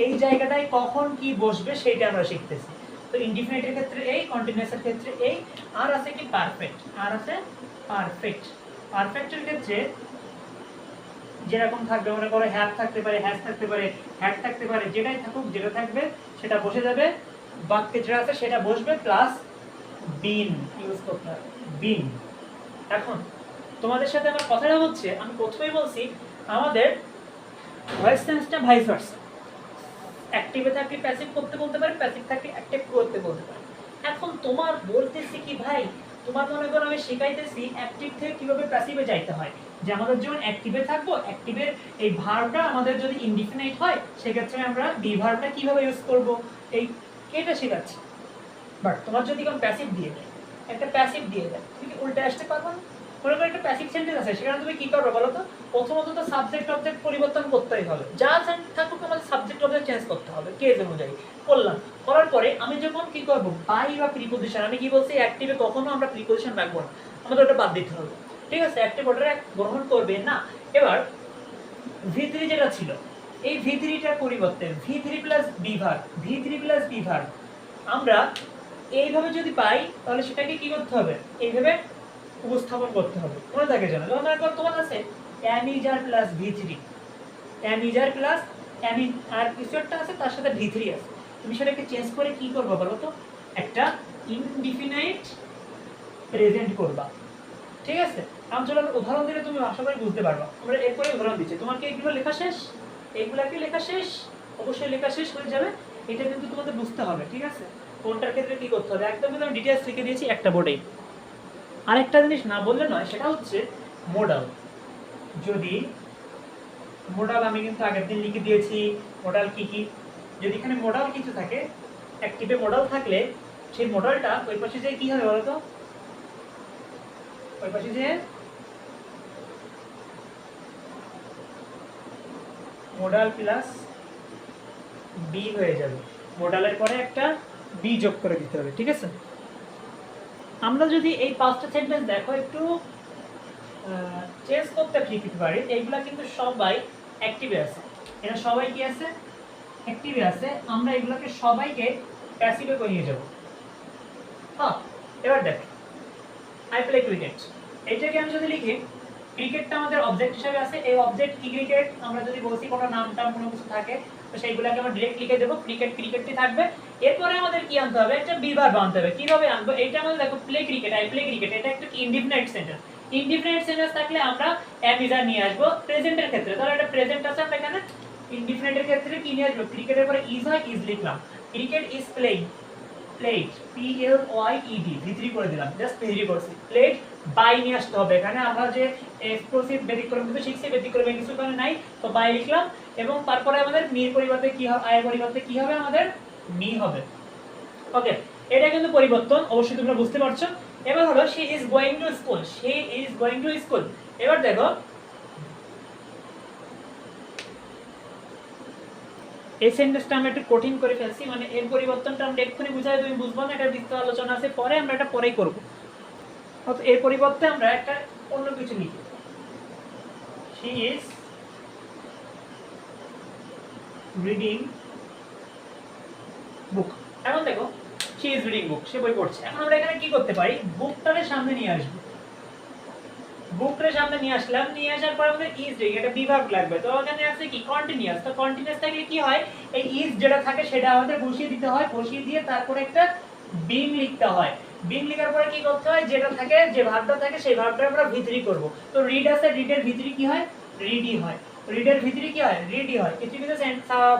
A: এই জায়গাটায় কখন কি বসবে সেটা আমরা শিখতেছি। তো ইনডিফিনিটের ক্ষেত্রে এই, কন্টিনিউয়াসের ক্ষেত্রে এই, আর আছে কি পারফেক্ট, আর আছে পারফেক্ট। পারফেক্টের ক্ষেত্রে যেরকম থাকবে, মনে করো হ্যাভ থাকতে পারে, হ্যাজ থাকতে পারে, হ্যাড থাকতে পারে, যেটাই থাকুক, যেটা থাকবে সেটা বসে যাবে, বাক্যে যেটা আছে সেটা বসবে, প্লাস বিন ইউজ করতে হবে, বিন। এখন তোমাদের সাথে আমার কথাটা হচ্ছে, আমি প্রথমেই বলছি আমাদের ভয়েস টেন্সটা ভাইস ভার্সা, অ্যাক্টিভে থাকলে প্যাসিভ করতে বলতে পারে, প্যাসিভ থাকলে অ্যাক্টিভ করতে বলতে পারে। এখন তোমার বলতেছি কি ভাই, তোমার মনে করো আমি শেখাইতেছি অ্যাক্টিভ থেকে কিভাবে প্যাসিভে যাইতে হয়, যে আমাদের যখন অ্যাক্টিভে থাকবো, অ্যাক্টিভের এই ভার্বটা আমাদের যদি ইনডিফিনাইট হয় সেক্ষেত্রে আমরা বি ভার্বটা কিভাবে ইউজ করব, এই এটা শেখাচ্ছি। বাট তোমার যদি কোন প্যাসিভ দিয়ে দেয়, একটা প্যাসিভ দিয়ে দেয়, তুমি কি উল্টে আসতে পারবে না? মনে করো একটা প্যাসিভ সেন্টেন্স আছে, সেখানে তুমি কি করবে বলো তো, প্রথমত তো সাবজেক্ট অবজেক্ট পরিবর্তন করতেই হবে, যা থাকুক আমাদের সাবজেক্ট অবজেক্ট চেঞ্জ করতে হবে কেস অনুযায়ী, করলাম, করার পরে আমি যখন কি করব, বাই বা প্রিপজিশন, আমি কি বলছি অ্যাক্টিভে কখনো আমরা প্রিপজিশন রাখবো না, আমাদের ওটা বাদ দিতে হবে, ঠিক আছে, অ্যাক্টিভ অর্ডারে গ্রহণ করবে না। এবার V3 যেটা ছিল, এই V3টার পরিবর্তে V3 plus be verb, V3 plus be verb আমরা এইভাবে যদি পাই তাহলে সেটাকে কি করতে হবে, এইভাবে উপস্থাপন করতে হবে, মনে থাকে যেন, যেমন তোমার আছে am is are plus V3, am is are plus am আর কিছু একটা আছে তার সাথে V3 আছে, তুমি সেটাকে চেঞ্জ করে কি করবে বলো তো, একটা ইনডিফিনাইট প্রেজেন্ট করবা, ঠিক আছে। আমি চলো উদাহরণ দিলে তুমি আশা করি বুঝতে পারবা, আমরা এরপরে উদাহরণ দিচ্ছি, তোমাকে এগুলো লেখা শেষ, এগুলাকে লেখা শেষ, অবশ্যই লেখা শেষ হয়ে যাবে, এটা কিন্তু তোমাদের বুঝতে হবে, ঠিক আছে, কোনটার ক্ষেত্রে কি করতে হবে, একদম কিন্তু আমি ডিটেইলস লিখে দিয়েছি একটা বোর্ডেই। আরেকটা জিনিস না বললে নয়, সেটা হচ্ছে মোডাল। যদি মোডাল আমি কিন্তু আগের দিন লিখে দিয়েছি, মোডাল কি কি, যদি এখানে মোডাল কিছু থাকে, অ্যাক্টিভে মোডাল থাকলে সেই মোডালটা ওই পাশে যে কি হবে বলো তো, ওই পাশে যে মোডাল প্লাস বি হয়ে যাবে, মোডালের পরে একটা বি যোগ করে দিতে হবে, ঠিক আছে। আমরা যদি এই পাঁচটা সেন্টেন্স দেখো একটু চেঞ্জ করতে শিখতে পারি, এইগুলা কিন্তু সবাই অ্যাক্টিভে আছে, এরা সবাই কি আছে, অ্যাক্টিভে আছে, আমরা এগুলোকে সবাইকে প্যাসিভে করে নিয়ে যাব। হ্যাঁ, এবার দেখ, আই প্লে ক্রিকেট, এটাকে আমি যদি লিখি, ক্রিকেটটা আমাদের অবজেক্ট হিসেবে আছে, এই অবজেক্ট কি ক্রিকেট, আমরা যদি বলছি কোনো নামটা কোনো কিছু থাকে তো সেইগুলোকে আমরা ডাইরেক্ট লিখে দেবো, ক্রিকেট ক্রিকেটটি থাকবে। এরপরে আমাদের কি আনতে হবে, একটা বি ভার্ব আনতে হবে, কিভাবে আনবো, এইটা আমাদের দেখো play cricket, I play cricket, এটা একটা ইনডিফিনাইট সেন্টেন্স, ইনডিফিনাইট সেন্টেন্স থাকলে আমরা এম ইজ আর নিয়ে আসবো প্রেজেন্টের ক্ষেত্রে, তাহলে এটা প্রেজেন্ট আছে, আমরা এখানে ইনডিফিনাইটের ক্ষেত্রে কি নিয়ে আসবো, ক্রিকেটের পরে ইজ হয়, ইজ লিখলাম, cricket is playing, played, PLYED, V3 করে দিলাম, জাস্ট V3 করছি, প্লেড বাই নিয়ে আসতে হবে, এখানে আমরা যে এক্সক্লুসিভ ব্যতিক্রম কিছু শিখছি, ব্যতিক্রমে কিছু কারণে নাই, তো বাই লিখলাম, এবং তারপরে আমাদের মির পরিবর্তে কি হবে, আয়ের পরিবর্তে কি হবে, আমাদের মি হবে, ওকে। এটা কিন্তু পরিবর্তন, অবশ্যই তোমরা বুঝতে পারছো। এবার হলো she is going to school, she is going to school, এবার দেখো এই সেন্টেন্সটা আমরা একটু কঠিন করে ফেলছি, মানে এর পরিবর্তনটা আমরা এক্ষুনি বুঝাই তুমি বুঝবো না, এটা বিস্তারিত আলোচনা আছে পরে, আমরা এটা পরেই করব। এর পরিবর্তে আমরা একটা অন্য কিছু লিখি, শি ইজ রিডিং বুক। এখন দেখো শি ইজ রিডিং বুক, সে বই পড়ছে। এখন আমরা এখানে কি করতে পারি, বুকটাকে সামনে নিয়ে আসবো, বুকটাকে সামনে নিয়ে আসলাম, নিয়ে আসার পর আমাদের ইজ রিডিং এটা বিভাগ লাগবে, তো এখানে আছে কি কন্টিনিউয়াস, তো কন্টিনিউয়াস থাকলে কি হয়, এই ইজ যেটা থাকে সেটা আমাদের বসিয়ে দিতে হয়, বসিয়ে দিয়ে তারপরে একটা বিং লিখতে হয়, বিং লেখার পরে কি করতে হয়, যেটা থাকে যে ভার্বটা থাকে সেই ভার্বটা আমরা ভিতরি করব। তো রিড আছে, রিডের ভিতরি কি হয়, রিডি হয়, রিডের ভিতরি কি হয়, রিডি হয়। কিছু কিছু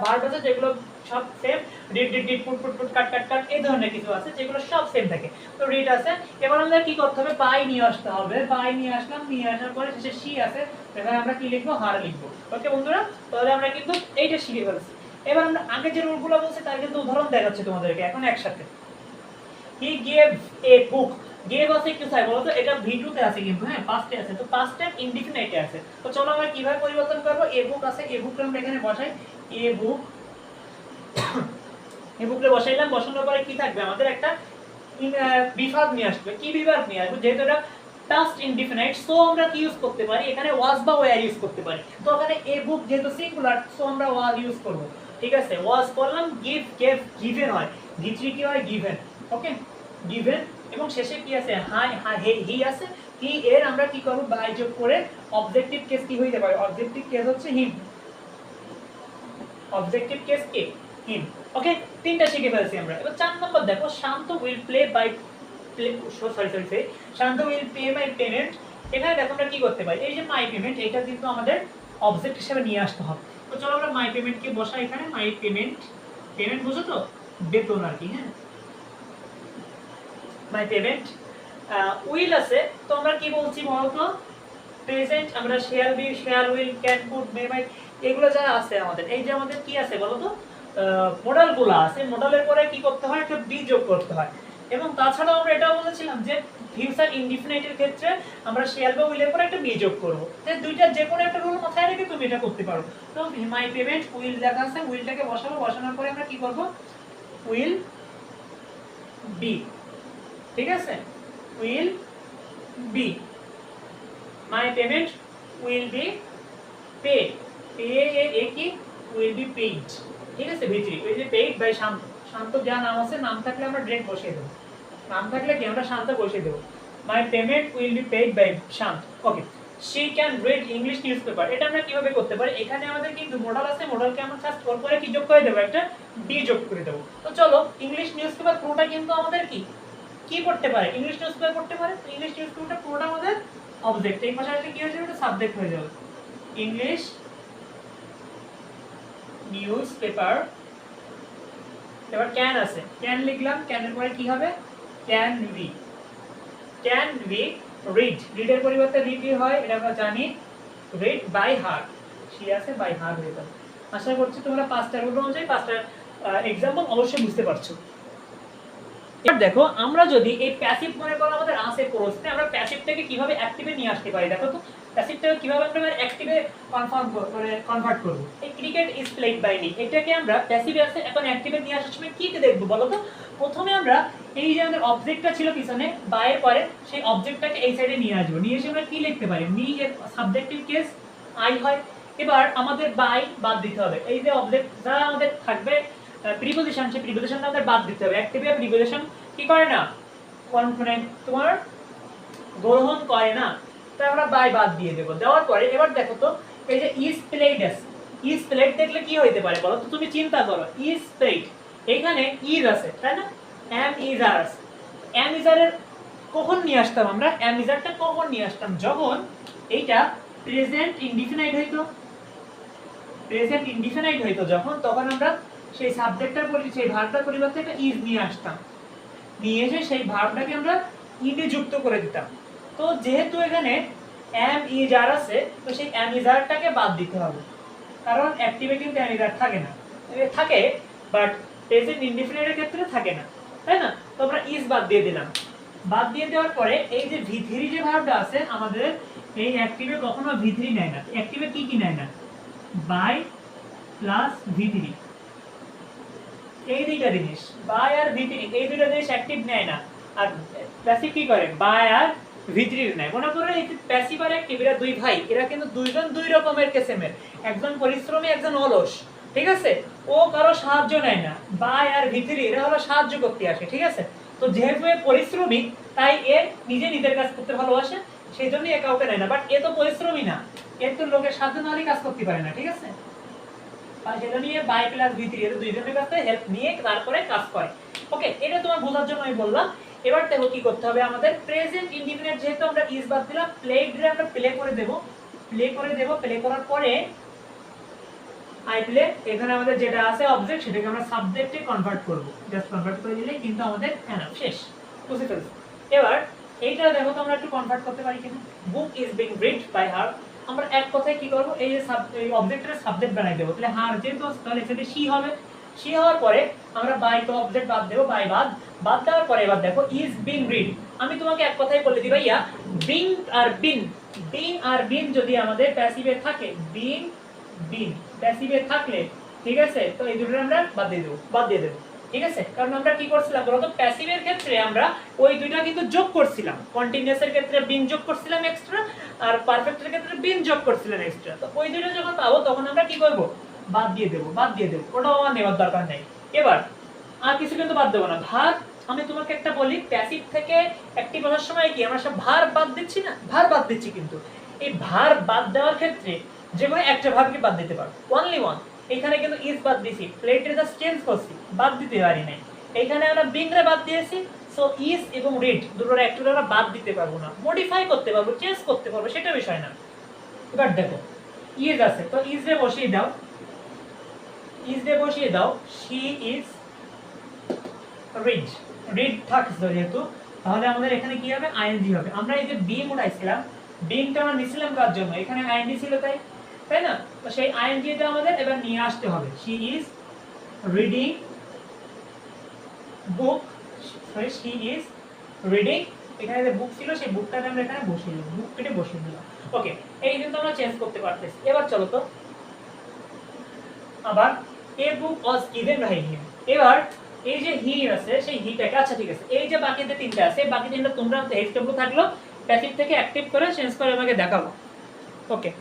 A: ভার্ব আছে যেগুলো সব same, read read read put put put cut cut cut এই ধরনের কিছু আছে যেগুলো সব সেম থাকে। তো রিড আছে, এবার আমাদের কি করতে হবে, বাই নিয়ে আসতে হবে, বাই নিয়ে আসলাম, নিয়ে আসার পরে শেষে শি আছে, এখানে আমরা কি লিখবো, হার লিখবো। ওকে বন্ধুরা, তাহলে আমরা কিন্তু এইটা শিখে ফেলছি। এবার আমরা আগে যে রুলগুলো বলছি তার কিন্তু উদাহরণ দেখাচ্ছি তোমাদেরকে এখন একসাথে। He gave a book, gave আছে একটু চাই বলো তো, এটা V2 তে আছে কিন্তু, হ্যাঁ পাস্টে আছে, তো পাস্ট টেন্স ইনডিফিনিটে আছে। তো চলো আমরা কিভাবে পরিবর্তন করব, এ বুক আছে, এ বুকটা আমরা এখানে বসাই, এ বুক, এ বুকলে বসাইলাম, বসানোর পরে কি থাকবে, আমাদের একটা বিভাগ নিয়ে আসবে। কি বিভাগ নিয়ে আসবে, যেহেতু এটা পাস্ট ইনডিফিনিট, সো আমরা কি ইউজ করতে পারি, এখানে ওয়াজ বা ওয়্যার ইউজ করতে পারি। তো এখানে এ বুক যেহেতু সিঙ্গুলার, সো আমরা ওয়াজ ইউজ করব। ঠিক আছে, ওয়াজ করলাম, গিভ গেভ গিভেন হয়, গিভি কি হয়, গিভেন। ওকে, গিভেন, এবং শেষে কি আছে, হাই হি আছে, হি এর আমরা কি করব, বাই যোগ করে অবজেক্টিভ কেস কি হইতে পারে, অবজেক্টিভ কেস হচ্ছে হিম, অবজেক্টিভ কেস কি হিম। ওকে, তিনটা শিখে ফেলছি আমরা। এবার 4 নম্বর দেখো, Shanta will play by Shanta will pay my payment. এখানে দেখো আমরা কি করতে পারি, এই যে মাই পেমেন্ট এটা কিন্তু আমাদের অবজেক্ট হিসেবে নিয়ে আসতে হবে। তো চলো আমরা মাই পেমেন্ট কে বসাই এখানে, মাই পেমেন্ট, পেমেন্ট বুঝো তো, বেতন আর কি, হ্যাঁ মাই পেমেন্ট। উইল আছে, তো আমরা কি বলছি বলতো, প্রেজেন্ট, আমরা shall be, shall will, can could, may might, এগুলো যা আছে আমাদের, এই যে আমাদের কি আছে বলতো, মডেলগুলো আছে, মডেলের পরে কি করতে হয়, একটা বি যোগ করতে হয়। এবং তাছাড়াও আমরা এটাও বলেছিলাম যে ফিউচার ইনডিফিনিটের ক্ষেত্রে আমরা শেয়ার বা উইলের পরে একটা বি যোগ করব। যে দুইটা যে কোনো একটা রুল মাথায় রেখে তুমি এটা করতে পারো। তো মাই পেমেন্ট উইল দেখা আছে, উইলটাকে বসাবো, বসানোর পরে আমরা কি করব, উইল বি, ঠিক আছে, will be, my payment will be paid, pay এ কি, উইল বি পেইড, ঠিক আছে, ভিতরি will be paid by Shanta, Shanta যা নাম আছে, নাম থাকলে আমরা ডিরেক্ট বসিয়ে দেবো, নাম থাকলে কি আমরা শান্ত বসিয়ে দেবো, my payment will be paid by Shanta. Okay, she can read English newspaper, এটা আমরা কিভাবে করতে পারি, এখানে আমাদের কিন্তু মডেল আছে, মডেলকে আমরা জাস্ট ওর পরে কি যোগ করে দেবো, একটা বি যোগ করে দেবো। তো চলো, ইংলিশ নিউজপেপার পুরোটা কিন্তু আমাদের কি কি পড়তে পারে, ইংলিশ নিউজপেপার পড়তে পারে, ইংলিশ নিউজপেপারটা পুরোটা আমাদের অবজেক্ট, এই পাশে কি হয়ে যাবে, এটা সাবজেক্ট হয়ে যাবে, ইংলিশ নিউজপেপার। এবার ক্যান আছে, ক্যান লিখলাম, ক্যানের পরে কি হবে, can we, can we read, রিডের পরিবর্তে রিড হয়, এটা আমরা জানি, রিড বাই হার, সি আছে বাই হার হয়ে যাবে। আশা করছি তোমরা পাঁচটা রুল অনুযায়ী পাঁচটা এক্সাম্পল অবশ্যই বুঝতে পারছো। এবার দেখো, আমরা যদি এই প্যাসিভ মনে করো আমাদের আছে প্রশ্নে, আমরা প্যাসিভটাকে কিভাবে অ্যাক্টিভে নিয়ে আসতে পারি, দেখো তো প্যাসিভটাকে কিভাবে আমরা অ্যাক্টিভে কনভার্ট করব। এই cricket is played by me, এটাকে আমরা প্যাসিভে আছে, এখন অ্যাক্টিভে নিয়ে আসার সময় কি দেখবো বলো তো। প্রথমে আমরা এই যে আমাদের অবজেক্টটা ছিল পিছনে বাইয়ের পরে, সেই অবজেক্টটাকে এই সাইডে নিয়ে আসবো, নিয়ে এসে আমরা কি লিখতে পারি, মি এর সাবজেক্টিভ কেস আই হয়। এবার আমাদের বাই বাদ দিতে হবে, এই যে অবজেক্ট যা আমাদের থাকবে প্রিপোজিশন, সেই প্রিপোজিশনটা আমাদের বাদ দিতে হবে। অ্যাক্টিভে প্রিপোজিশন কি করে না, কনফিডেন্ট তোমার গ্রহণ করে না, তাই আমরা বাই বাদ দিয়ে দেব। দেওয়ার পরে এবার দেখো তো, এই যে ইজ প্লেড আছে, ইজ প্লেড দেখলে কি হইতে পারে বলো তো, তুমি চিন্তা করো, ইজ প্লেড এখানে ইজ আছে তাই না, এম ইজ আর আছে, এম ইজ আর এর কখন নিয়ে আসতাম আমরা, এম ইজ আরটা কখন নিয়ে আসতাম, যখন এইটা প্রেজেন্ট ইনডিফিনাইট হইতো, প্রেজেন্ট ইনডিফিনাইট হইতো যখন, তখন আমরা সেই সাবজেক্টটার পরিবর্তে, সেই ভার্বটার পরিবর্তে একটা ইজ নিয়ে আসতাম, নিয়ে এসে সেই ভার্বটাকে আমরা ইডে যুক্ত করে দিতাম। তো যেহেতু এখানে এম ইজ আর আছে, তো সেই এম ইজ আরটাকে বাদ দিতে হবে, কারণ অ্যাক্টিভে কিন্তু এম ইজ আর থাকে না, থাকে বাট প্রেজেন্ট ইনডিফিনিটের ক্ষেত্রে থাকে না, তাই না। তো আমরা ইজ বাদ দিয়ে দিলাম, বাদ দিয়ে দেওয়ার পরে এই যে ভি3 যে ভার্বটা আছে আমাদের, এই অ্যাক্টিভে কখনো ভি3 নেয় না, অ্যাক্টিভে কি কি নেয় না, বাই প্লাস ভি3, এই দুইটা জিনিস বাই আর ভিতরি, এই দুইটা জিনিস অ্যাক্টিভ নেয় না। আর প্যাসিভ কি করে, বাই আর ভিতরি নেয়। মনে করো এই প্যাসিভ আর অ্যাক্টিভ এরা দুই ভাই, এরা কিন্তু দুইজন দুই রকমের কিসিমের, একজন পরিশ্রমী একজন অলস, ঠিক আছে। ও কারো সাহায্য নেয় না, বাই আর ভিতরি এরা হলো সাহায্য করতে আসে, ঠিক আছে। তো যেহেতু এ পরিশ্রমী তাই এ নিজে নিজের কাজ করতে ভালোবাসে, সেই জন্যই এ কাউকে নেয় না। বাট এ তো পরিশ্রমী না, এ তো লোকের সাহায্য না হলে কাজ করতে পারে না, ঠিক আছে। আর সেটা নিয়ে বাই প্লাস ভি থ্রি, এর দুইজনের কাছে হেল্প নিয়ে তারপরে কাজ করে। ওকে, এটা তোমার বোঝার জন্য আমি বললাম। এবার দেখো কি করতে হবে আমাদের, প্রেজেন্ট ইনডিফিনিট যেহেতু আমরা ইজ বাদ দিলাম, প্লেড দিয়ে আমরা প্লে করে দেব, প্লে করে দেব। প্লে করার পরে আই প্লে, এখানে আমাদের যেটা আছে অবজেক্ট, সেটাকে আমরা সাবজেক্টে কনভার্ট করব। জাস্ট কনভার্ট করে দিলেই কিন্তু আমাদের এনাফ, শেষ, বুঝতে পেরেছো। এবার এইটা দেখো তো আমরা একটু কনভার্ট করতে পারি কিনা। Book is being read by her, আমরা এক কথায় কি করব, এই যে অবজেক্টের সাবজেক্ট বানাই দেব। তাহলে হার যেহেতু তাহলে এখানে শি হবে, শি হওয়ার পরে আমরা বাই তো অবজেক্ট বাদ দেব, বাই বাদ দেওয়ার পরে এবার দেখো ইজ বিং রিড। আমি তোমাকে এক কথায় বলে দিই ভাইয়া, বিং আর বিন যদি আমাদের প্যাসিভে থাকে, বিন প্যাসিভে থাকলে, ঠিক আছে, তো এই দুটো আমরা বাদ দিয়ে দেব, ঠিক আছে। কারণ আমরা কি করছিলাম বলতো, প্যাসিভের ক্ষেত্রে আমরা ওই দুইটা কিন্তু যোগ করছিলাম, কন্টিনিউয়াসের ক্ষেত্রে বিন যোগ করছিলাম এক্সট্রা, আর পারফেক্টের ক্ষেত্রে বিন যোগ করছিলাম এক্সট্রা। তো ওই দুইটা যখন পাবো তখন আমরা কি করব, বাদ দিয়ে দেব, ওটাও আমার নেওয়ার দরকার নেই। এবার আর কিছু কিন্তু বাদ দেবো না। ভার, আমি তোমাকে একটা বলি, প্যাসিভ থেকে অ্যাক্টিভ হওয়ার সময় কি আমরা সব ভার বাদ দিচ্ছি না, ভার বাদ দিচ্ছি, কিন্তু এই ভার বাদ দেওয়ার ক্ষেত্রে যে কোনো একটা ভার্বকে বাদ দিতে পারো, অনলি ওয়ান। এখানে কিন্তু ইজ বাদ দিয়েছি, প্লেটে জাস্ট চেঞ্জ করছি, বাদ দিতে পারি নাই। এখানে আমরা বিংরে বাদ দিয়েছি, সো ইজ এবং রিড দুটোর একটা আমরা বাদ দিতে পারবো না, মডিফাই করতে পারবো, চেঞ্জ করতে পারবো, সেটা বিষয় না। এবার দেখো ইজ আছে, তো ইজ রে বসিয়ে দাও, শি ইজ রিড থাকছে যেহেতু, তাহলে আমাদের এখানে কি হবে, আইএনজি হবে। আমরা এই যে বিং উঠাইছিলাম, বিংটা আমরা নিছিলাম কার জন্য, এখানে আইএনজি ছিল তাই না। তো সেই আইএনজিটা আমাদের এবার নিয়ে আসতে হবে। She is reading book, she is reading, এখানে যে বুক ছিল সেই বুকটাকে আমরা এখানে বসিয়ে দিলাম, বুক কেটে বসিয়ে দিলাম। ওকে, এই কিন্তু আমরা চেঞ্জ করতে পারতেছি। এবার চলো তো আবার এ বুক ওয়াজ গিভেন বাই হিম। এবার এই যে হি আছে, সেই হিটাকে, আচ্ছা ঠিক আছে, এই যে বাকি যে তিনটা আছে, বাকি তিনটা তোমরা এইচডব্লিউ থাকলো, প্যাসিভ থেকে অ্যাক্টিভ করে চেঞ্জ করে আমাকে দেখাবো। ওকে,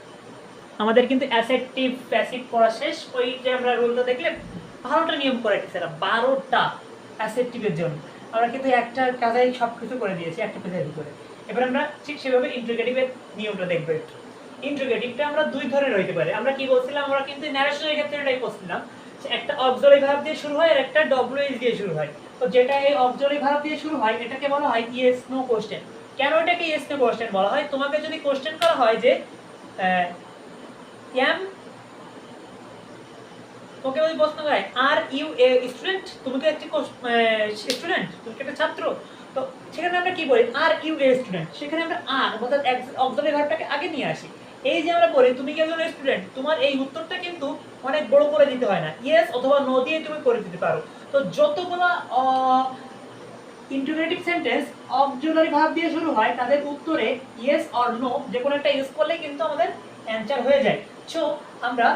A: আমাদের কিন্তু অ্যাসেপ্টিভ প্যাসিভ পড়া শেষ। ওই যে আমরা রুলটা দেখলে 12টা নিয়ম করে দিয়েছে, 12টা অ্যাসেপ্টিভের জন্য। আমরা কিন্তু একটা কাজেই সব কিছু করে দিয়েছি একটা পেজের ভিতরে। এবার আমরা ঠিক সেভাবে ইন্টিগ্রেটিভের নিয়মটা দেখবো একটু। ইন্টিগ্রেটিভটা আমরা দুই ধরনের হইতে পারে। আমরা কি বলছিলাম, আমরা কিন্তু ন্যারেশনের ক্ষেত্রে এটাই বলছিলাম, একটা অক্সিলারি ভার্ব দিয়ে শুরু হয় আর একটা ডব্লিউএইচ দিয়ে শুরু হয়। তো যেটা এই অক্সিলারি ভার্ব দিয়ে শুরু হয় এটাকে বলা হয় ইয়েস নো কোশ্চেন। কেন এটাকে ইয়েস নো কোশ্চেন বলা হয়, তোমাকে যদি কোশ্চেন করা হয় যে এম, তোকে যদি প্রশ্ন করে আর ইউ এ স্টুডেন্ট, তুমি কি একটা স্টুডেন্ট, তুমি কি একটা ছাত্র, তো সেখানে আমরা কি বলি, আর ইউ এ স্টুডেন্ট, সেখানে আমরা আর অর্থাৎ অক্সিলারি ভার্বটাকে আগে নিয়ে আসি। এই যে আমরা বলি তুমি কি একজন স্টুডেন্ট, তোমার এই উত্তরটা কিন্তু অনেক বড় করে দিতে হয় না, ইয়েস অথবা নো দিয়ে তুমি করে দিতে পারো। তো যতগুলো ইন্টিগ্রেটিভ সেন্টেন্স অক্সিলারি ভার্ব দিয়ে শুরু হয় তাদের উত্তরে ইয়েস অর নো যে কোনো একটা ইউজ করলে কিন্তু আমাদের অ্যানসার হয়ে যায়। সো আমরা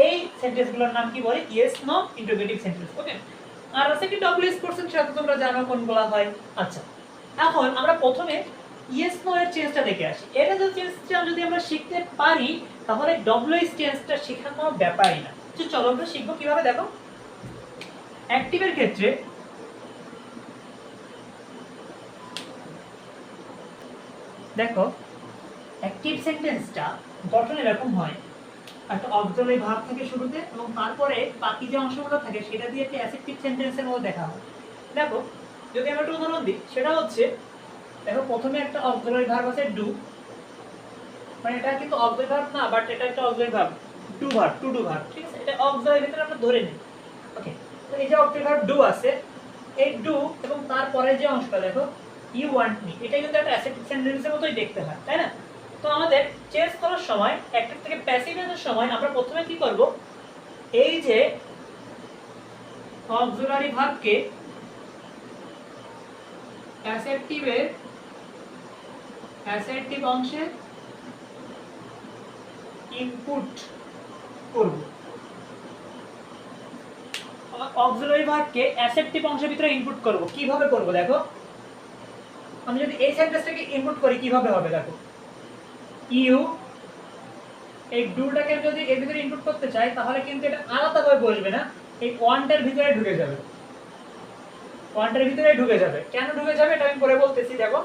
A: এই সেন্টেন্সগুলোর নাম কি বলি, ইয়েস নো ইন্টিগ্রেটিভ সেন্টেন্স। ওকে, আর সেকেন্ড ডব্লিউএস কোশ্চেন সেটা তোমরা জানো কোনগুলো হয়। আচ্ছা, এখন আমরা প্রথমে ইয়েস নো এর চেঞ্জটা দেখে আসি। এটা যদি চেঞ্জটা যদি আমরা শিখতে পারি তাহলে ডব্লিউএস চেঞ্জটা শেখার কোনো ব্যাপারই না। তো চলো আমরা শিখবো কিভাবে। দেখো অ্যাক্টিভের ক্ষেত্রে দেখো অ্যাক্টিভ সেন্টেন্সটা গঠন এরকম হয়, একটা অক্সিলারি ভার্ব থেকে শুরুতে এবং তারপরে বাকি যে অংশগুলো থাকে সেটা দিয়ে একটা অ্যাসেপ্টিভ সেন্টেন্সের মধ্যে দেখা হয়। দেখো যদি আমরা একটা উদাহরণ দিই, সেটা হচ্ছে দেখো প্রথমে একটা অক্সিলারি ভার্ব আছে ডু, মানে এটা কিন্তু অক্সিলারি ভার্ব না, বাট এটা একটা auxiliary verb, to do verb, ঠিক আছে, এটা অক্সিলারি ভিতরে আমরা ধরে নিই। ওকে, তো এই যে অক্সিলারি ভার্ব ডু আছে, এই ডু এবং তারপরে যে অংশটা দেখো ইউ ওয়ান্ট মি, এটা কিন্তু একটা অ্যাসেপ্টিভ সেন্টেন্সের মতোই দেখতে হয়, তাই না। তো আমাদের চেঞ্জ করার সময় অ্যাক্টিভ থেকে প্যাসিভ এর সময় আমরা প্রথমে কি করব, এই যে অক্সিলারি ভার্বকে অ্যাসেপ্টিভ অংশে ইনপুট করব। অক্সিলারি ভার্বকে অ্যাসেপ্টিভ অংশের ভিতরে ইনপুট করব। কিভাবে করব দেখো, আমি যদি এই সেন্টেন্সটাকে ইনপুট করি কিভাবে হবে দেখো, ইউ এই ডুটাকে যদি এর ভিতরে ইনপুট করতে চাই তাহলে কিন্তু এটা আলাদাভাবে বসবে না, এই ওয়ান্টের ভিতরে ঢুকে যাবে, ওয়ান্টের ভিতরে ঢুকে যাবে। কেন ঢুকে যাবে এটা আমি পরে বলতেছি। দেখো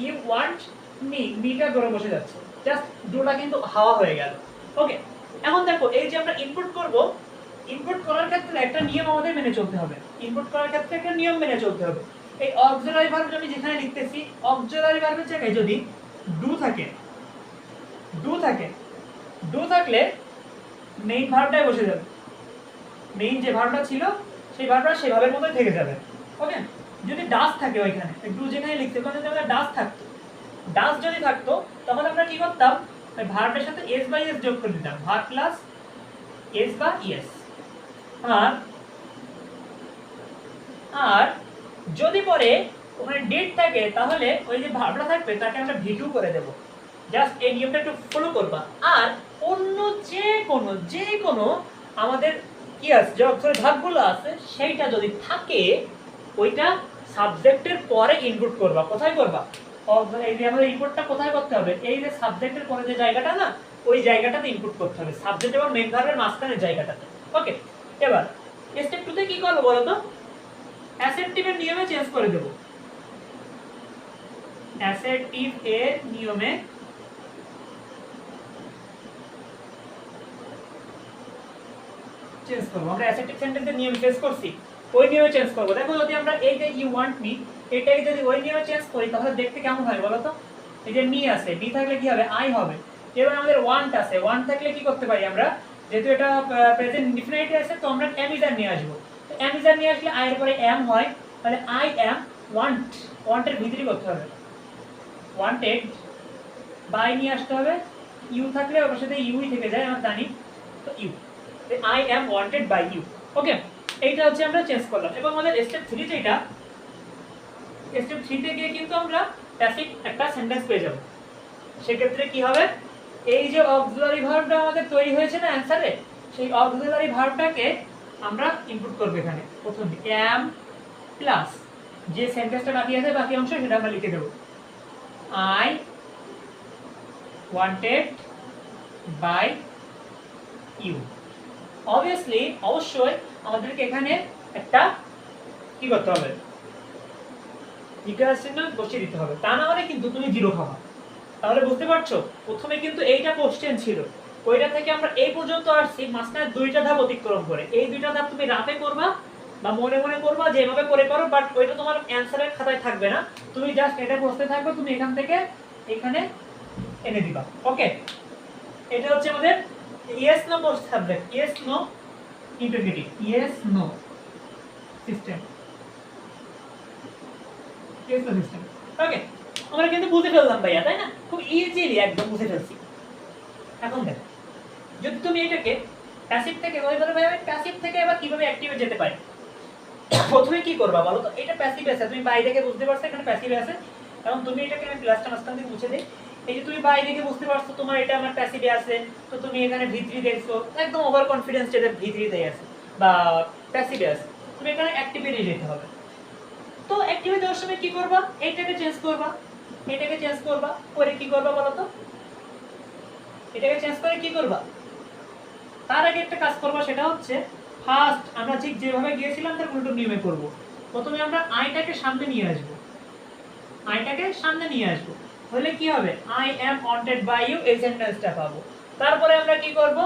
A: ইউ ওয়ান্ট মি, মিটা ধরে বসে যাচ্ছে, জাস্ট ডুটা কিন্তু হাওয়া হয়ে গেল। ওকে, এখন দেখো এই যে আমরা ইনপুট করব, ইনপুট করার ক্ষেত্রে একটা নিয়ম আমাদের মেনে চলতে হবে, ইনপুট করার ক্ষেত্রে একটা নিয়ম মেনে চলতে হবে। এই অক্সিলারি ভার্ব আমি যেখানে লিখতেছি, অক্সিলারি ভার্বের জায়গায় যদি ডু থাকে, ডু থাকে, ডু থাকলে মেইন ভার্বটাই বসে যাবে, মেইন যে ভার্বটা ছিল সেই ভার্বটা সেভাবে মতোই থেকে যাবে। ওকে, যদি ডাস থাকে ওইখানে, ডু যেখানে লিখতে ওখানে যদি ডাস থাকতো, ডাস যদি থাকতো তাহলে আমরা কি করতাম, ওই ভার্বের সাথে এস বাই এস যোগ করে দিতাম, ভার্ব প্লাস এস বা ইএস। আর যদি পরে ওখানে ডেট থাকে তাহলে ওই যে ভার্বটা থাকবে তাকে আমরা ভি2 করে দেব। জাস্ট এই নিয়মটা একটু ফলো করবা। আর অন্য যে কোনো আমাদের কি আছে, যে অক্ষরের ভাগগুলো আছে সেইটা যদি থাকে ওইটা সাবজেক্টের পরে ইনপুট করবা। কোথায় করবা, এই যে আমাদের ইনপুটটা কোথায় করতে হবে, এই যে সাবজেক্টের পরে যে জায়গাটা না, ওই জায়গাটাতে ইনপুট করতে হবে, সাবজেক্ট এবং মেইন ভার্বের মাঝখানের জায়গাটাতে। ওকে, এবার স্টেপ 2 তে কি করব বলো তো, অ্যাসেপ্টিভের নিয়মে চেঞ্জ করে দেব, অ্যাসেপ্টিভ এর নিয়মে চেঞ্জ করব। আমরা অ্যাসেপ্টিভ সেন্টেন্সের নিয়ম চেঞ্জ করছি, ওই নিয়মে চেঞ্জ করব। দেখো যদি আমরা এই যে ইউ ওয়ান্ট মি এটাই যদি ওই নিয়মে চেঞ্জ করি তাহলে দেখতে কেমন হয় বলো তো, এই যে মি আছে, মি থাকলে কি হবে, আই হবে। এবার আমাদের ওয়ান্ট আছে, ওয়ান্ট থাকলে কি করতে পারি আমরা, যেহেতু এটা প্রেজেন্ট ইনডিফিনিট আছে তো আমরা অ্যামিজার নিয়ে আসবো। তো অ্যামিজার নিয়ে আসলে আই এর পরে এম হয়, তাহলে আই এম ওয়ান্ট, ওয়ান্টের ভিতরে করতে হবে, ওয়ান্টেড বাই নিয়ে আসতে হবে, ইউ থাকলে ওর সাথে ইউই থেকে যায় আমরা জানি, তো you, I am wanted by you. Okay, এইটা হচ্ছে আমরা চেঞ্জ করলাম। এবং আমাদের স্টেপ 3 যেটা, স্টেপ 3 তে গিয়ে কিন্তু আমরা প্যাসিভ একটা সেন্টেন্স পেয়ে যাব। সেক্ষেত্রে কি হবে, এই যে অক্সিলারি ভার্বটা আমাদের তৈরি হয়েছে না অ্যানসারে, সেই অক্সিলারি ভার্বটাকে আমরা ইনপুট করব এখানে। প্রথমে এম প্লাস যে সেন্টেন্সটা বাকি আছে বাকি অংশ সেটা আমরা লিখে দেব, I wanted by you. Obviously অবশ্যই আমাদেরকে এখানে একটা কি করতে হবে, ইকুয়াল চিহ্ন বসিয়ে দিতে হবে, তা না হলে কিন্তু তুমি জিরো খাবা। তাহলে বুঝতে পারছো, প্রথমে কিন্তু এইটা কোশ্চেন ছিল, ওইটা থেকে আমরা এই পর্যন্ত আসছি, মাঝখানে দুইটা ধাপ অতিক্রম করে। এই দুইটা ধাপ তুমি রাতে করবা বা মনে মনে করবা, যেভাবে করে করো, বাট ওইটা তোমার অ্যানসারের খাতায় থাকবে না, তুমি জাস্ট এটা বসতে থাকবে, তুমি এখান থেকে এখানে এনে দিবা। ওকে, এটা হচ্ছে আমাদের yes no post subject, yes no interrogative, yes no system, yes no system. Okay, আমরা কিন্তু বুঝে ফেললাম ভাইয়া, তাই না, খুব ইজিলি একদম বুঝে ফেলছি। এখন দেখো, যদি তুমি এটাকে প্যাসিভ থেকে ওইভাবে ভাবে, প্যাসিভ থেকে এবার কিভাবে অ্যাক্টিভে যেতে পারে, প্রথমে কি করবা বলো তো, এটা প্যাসিভ আছে, তুমি বাই দেখে বুঝতে পারছো এখানে প্যাসিভ আছে, এবং তুমি এটাকে আমি প্লাসটা মাঝখান থেকে মুছে দিই, এই যে তুমি বাই দেখে বুঝতে পারছো তোমার এটা আমার প্যাসিভে আছে, তো তুমি এখানে ভিতরি দেখছো, একদম ওভার কনফিডেন্স যেটা ভিতরিতে আছে বা প্যাসিভে আছে, তুমি এখানে অ্যাক্টিভে নিয়ে যেতে হবে। তো অ্যাক্টিভে যাওয়ার সময় কি করবা, এইটাকে চেঞ্জ করবা, এটাকে চেঞ্জ করবা, পরে কি করবা বলো তো, এটাকে চেঞ্জ করে কি করবা, তার আগে একটা কাজ করবা, সেটা হচ্ছে ফার্স্ট আমরা ঠিক যেভাবে গিয়েছিলাম তার উল্টো নিয়মে করব। প্রথমে আমরা আইটাকে সামনে নিয়ে আসব, আইটাকে সামনে নিয়ে আসব, হলে কি হবে, I am wanted by you, এই সেন্টেন্সটা পাবো। তারপরে আমরা কি করব,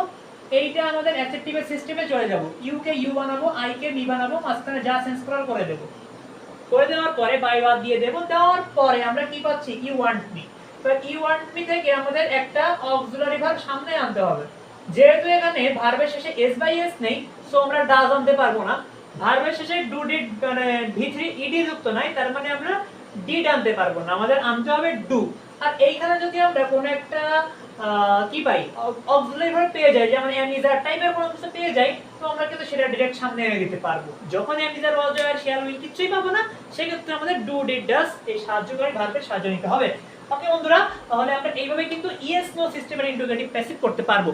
A: এইটা আমাদের অ্যাডজেক্টিভের সিস্টেমে চলে যাব, ইউ কে ইউ বানাবো, আই কে মি বানাবো, মাঝখানে যা চেঞ্জ করার করে দেব, করে দেওয়ার পরে বাই বাদ দিয়ে দেব, দেওয়ার পরে আমরা কি পাচ্ছি, ইউ ওয়ান্ট মি। তো ইউ ওয়ান্ট মি থেকে আমাদের একটা অক্সিলারি ভার্ব সামনে আনতে হবে, যেহেতু এখানে ভার্বের শেষে এস বাই এস নেই, সো আমরা ডাজ আনতে পারবো না, ভার্বের শেষে ডু ডিড মানে ভি3 ইডি যুক্ত নাই, তার মানে আমরা ডিড আনতে পারবো না, আমাদের আনতে হবে ডু। আর এইখানে যদি আমরা কোনো একটা কি পাই, অক্সিলারি ভার্ব পেয়ে যাই, যেমন এম ইজ আর টাইপের কোনো কিছু পেয়ে যাই, তো আমরা কিন্তু সেটা ডাইরেক্ট সামনে এনে দিতে পারবো। যখন এম ইজ আর ওয়াজ আর শেয়ার উইল কিছুই পাবো না, সেক্ষেত্রে আমাদের ডু ডিড ডাজ এই সাহায্যকারী ভার্বের সাহায্য নিতে হবে। ওকে বন্ধুরা, তাহলে আমরা এইভাবে কিন্তু ইয়েস নো সিস্টেমের ইন্টিগ্রেটিভ প্যাসিভ করতে পারবো।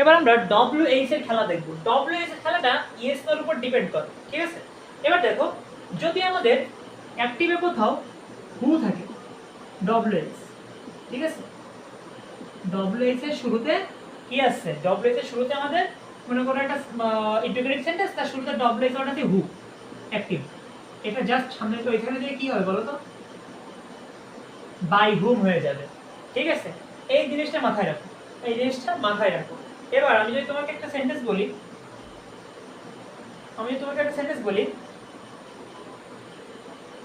A: এবার আমরা ডব্লিউএইচ এর খেলা দেখব। ডব্লিউএইচ এর খেলাটা ইয়েস এর উপর ডিপেন্ড করে, ঠিক আছে? এবার দেখো, যদি আমাদের অ্যাক্টিভে কোথাও হু থাকে, ডব্লিউএইচ, ঠিক আছে, ডব্লিউএইচ এর শুরুতে কি আছে? ডব্লিউএইচ এর শুরুতে আমাদের মনে করো একটা ইন্টিগ্রেটিভ সেন্টেন্স, তার শুরুতে ডব্লিউএইচ ওটা আছে হু, অ্যাক্টিভ। এটা জাস্ট সামনে তো এখানে দিয়ে কি হবে বলো তো? বাই হুম হয়ে যাবে, ঠিক আছে? এই জিনিসটা মাথায় রাখো, এই জিনিসটা মাথায় রাখো। এবার আমি যদি তোমাকে একটা সেন্টেন্স বলি,